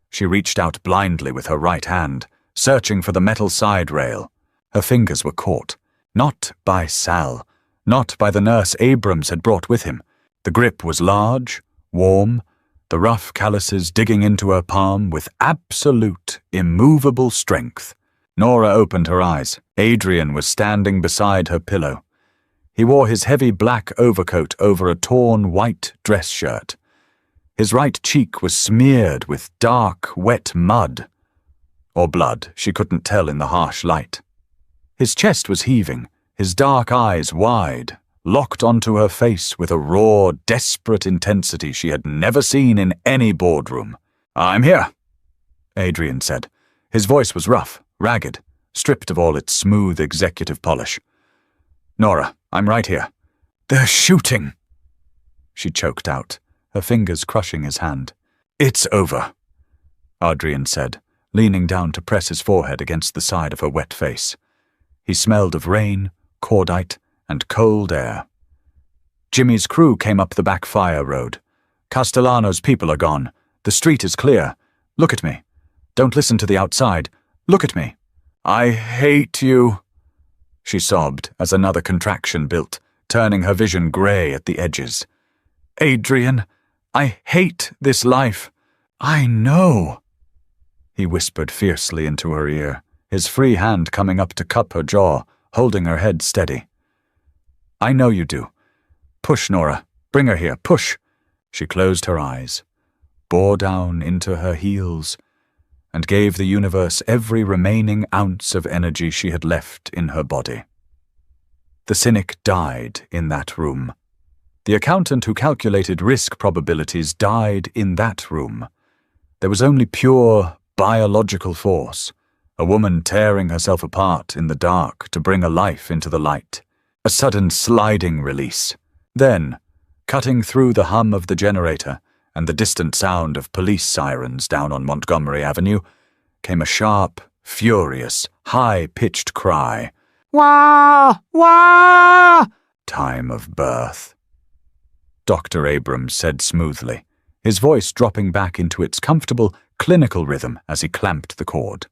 She reached out blindly with her right hand, searching for the metal side rail. Her fingers were caught, not by Sal, not by the nurse Abrams had brought with him. The grip was large, warm, the rough calluses digging into her palm with absolute, immovable strength. Nora opened her eyes. Adrian was standing beside her pillow. He wore his heavy black overcoat over a torn white dress shirt. His right cheek was smeared with dark, wet mud. Or blood, she couldn't tell in the harsh light. His chest was heaving, his dark eyes wide, locked onto her face with a raw, desperate intensity she had never seen in any boardroom. I'm here, Adrian said. His voice was rough, ragged, stripped of all its smooth executive polish. Nora, I'm right here. They're shooting, she choked out, her fingers crushing his hand. It's over, Adrian said, leaning down to press his forehead against the side of her wet face. He smelled of rain, cordite, and cold air. Jimmy's crew came up the back fire road. Castellano's people are gone. The street is clear. Look at me. Don't listen to the outside. Look at me. I hate you, she sobbed as another contraction built, turning her vision grey at the edges. Adrian, I hate this life. I know, he whispered fiercely into her ear, his free hand coming up to cup her jaw, holding her head steady. I know you do. Push, Nora. Bring her here. Push. She closed her eyes, bore down into her heels, and gave the universe every remaining ounce of energy she had left in her body. The cynic died in that room. The accountant who calculated risk probabilities died in that room. There was only pure biological force, a woman tearing herself apart in the dark to bring a life into the light. A sudden sliding release. Then, cutting through the hum of the generator and the distant sound of police sirens down on Montgomery Avenue, came a sharp, furious, high-pitched cry. "Wah! Wah!" Time of birth. Dr. Abrams said smoothly, his voice dropping back into its comfortable, clinical rhythm as he clamped the cord.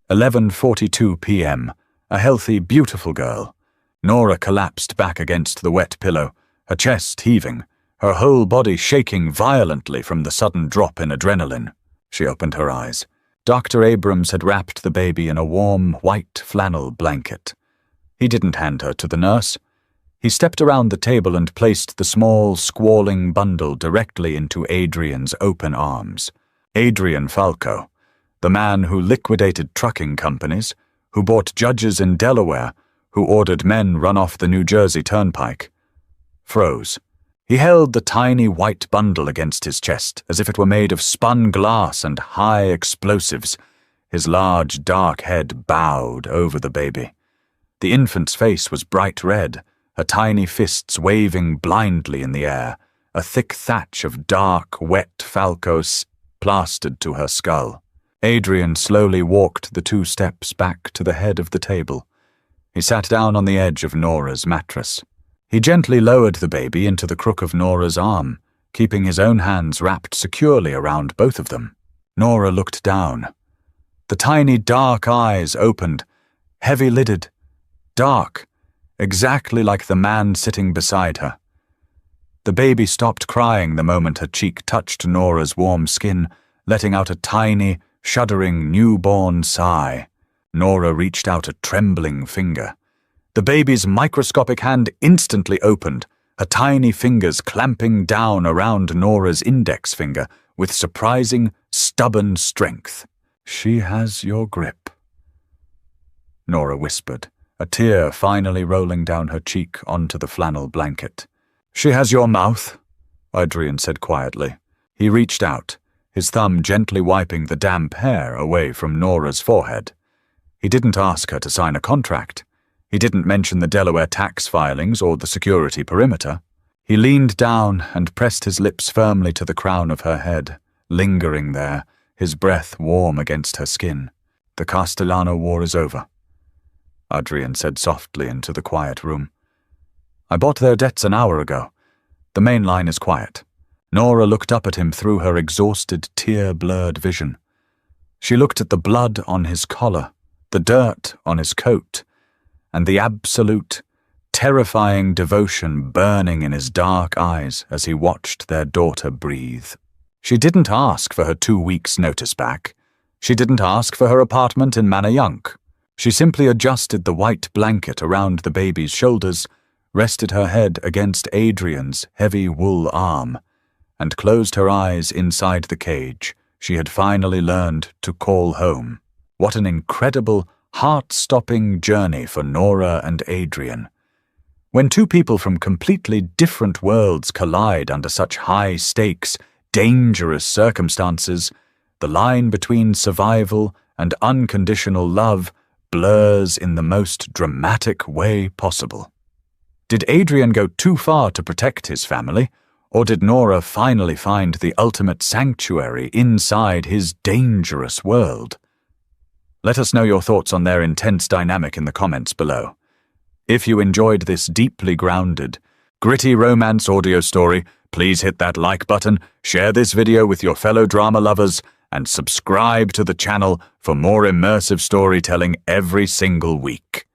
11:42 p.m., a healthy, beautiful girl. Nora collapsed back against the wet pillow, her chest heaving, her whole body shaking violently from the sudden drop in adrenaline. She opened her eyes. Dr. Abrams had wrapped the baby in a warm, white flannel blanket. He didn't hand her to the nurse. He stepped around the table and placed the small, squalling bundle directly into Adrian's open arms. Adrian Falco, the man who liquidated trucking companies, who bought judges in Delaware, who ordered men run off the New Jersey Turnpike, froze. He held the tiny white bundle against his chest as if it were made of spun glass and high explosives. His large, dark head bowed over the baby. The infant's face was bright red, her tiny fists waving blindly in the air, a thick thatch of dark, wet Falcos plastered to her skull. Adrian slowly walked the 2 steps back to the head of the table. He sat down on the edge of Nora's mattress. He gently lowered the baby into the crook of Nora's arm, keeping his own hands wrapped securely around both of them. Nora looked down. The tiny dark eyes opened, heavy-lidded, dark, exactly like the man sitting beside her. The baby stopped crying the moment her cheek touched Nora's warm skin, letting out a tiny, shuddering, newborn sigh. Nora reached out a trembling finger. The baby's microscopic hand instantly opened, her tiny fingers clamping down around Nora's index finger with surprising, stubborn strength. "She has your grip," Nora whispered, a tear finally rolling down her cheek onto the flannel blanket. "She has your mouth," Adrian said quietly. He reached out, his thumb gently wiping the damp hair away from Nora's forehead. He didn't ask her to sign a contract. He didn't mention the Delaware tax filings or the security perimeter. He leaned down and pressed his lips firmly to the crown of her head, lingering there, his breath warm against her skin. "The Castellano War is over," Adrian said softly into the quiet room. "I bought their debts an hour ago. The main line is quiet." Nora looked up at him through her exhausted, tear-blurred vision. She looked at the blood on his collar, the dirt on his coat, and the absolute, terrifying devotion burning in his dark eyes as he watched their daughter breathe. She didn't ask for her 2 weeks' notice back. She didn't ask for her apartment in Manayunk. She simply adjusted the white blanket around the baby's shoulders, rested her head against Adrian's heavy wool arm, and closed her eyes inside the cage she had finally learned to call home. What an incredible, heart-stopping journey for Nora and Adrian. When 2 people from completely different worlds collide under such high-stakes, dangerous circumstances, the line between survival and unconditional love blurs in the most dramatic way possible. Did Adrian go too far to protect his family, or did Nora finally find the ultimate sanctuary inside his dangerous world? Let us know your thoughts on their intense dynamic in the comments below. If you enjoyed this deeply grounded, gritty romance audio story, please hit that like button, share this video with your fellow drama lovers, and subscribe to the channel for more immersive storytelling every single week.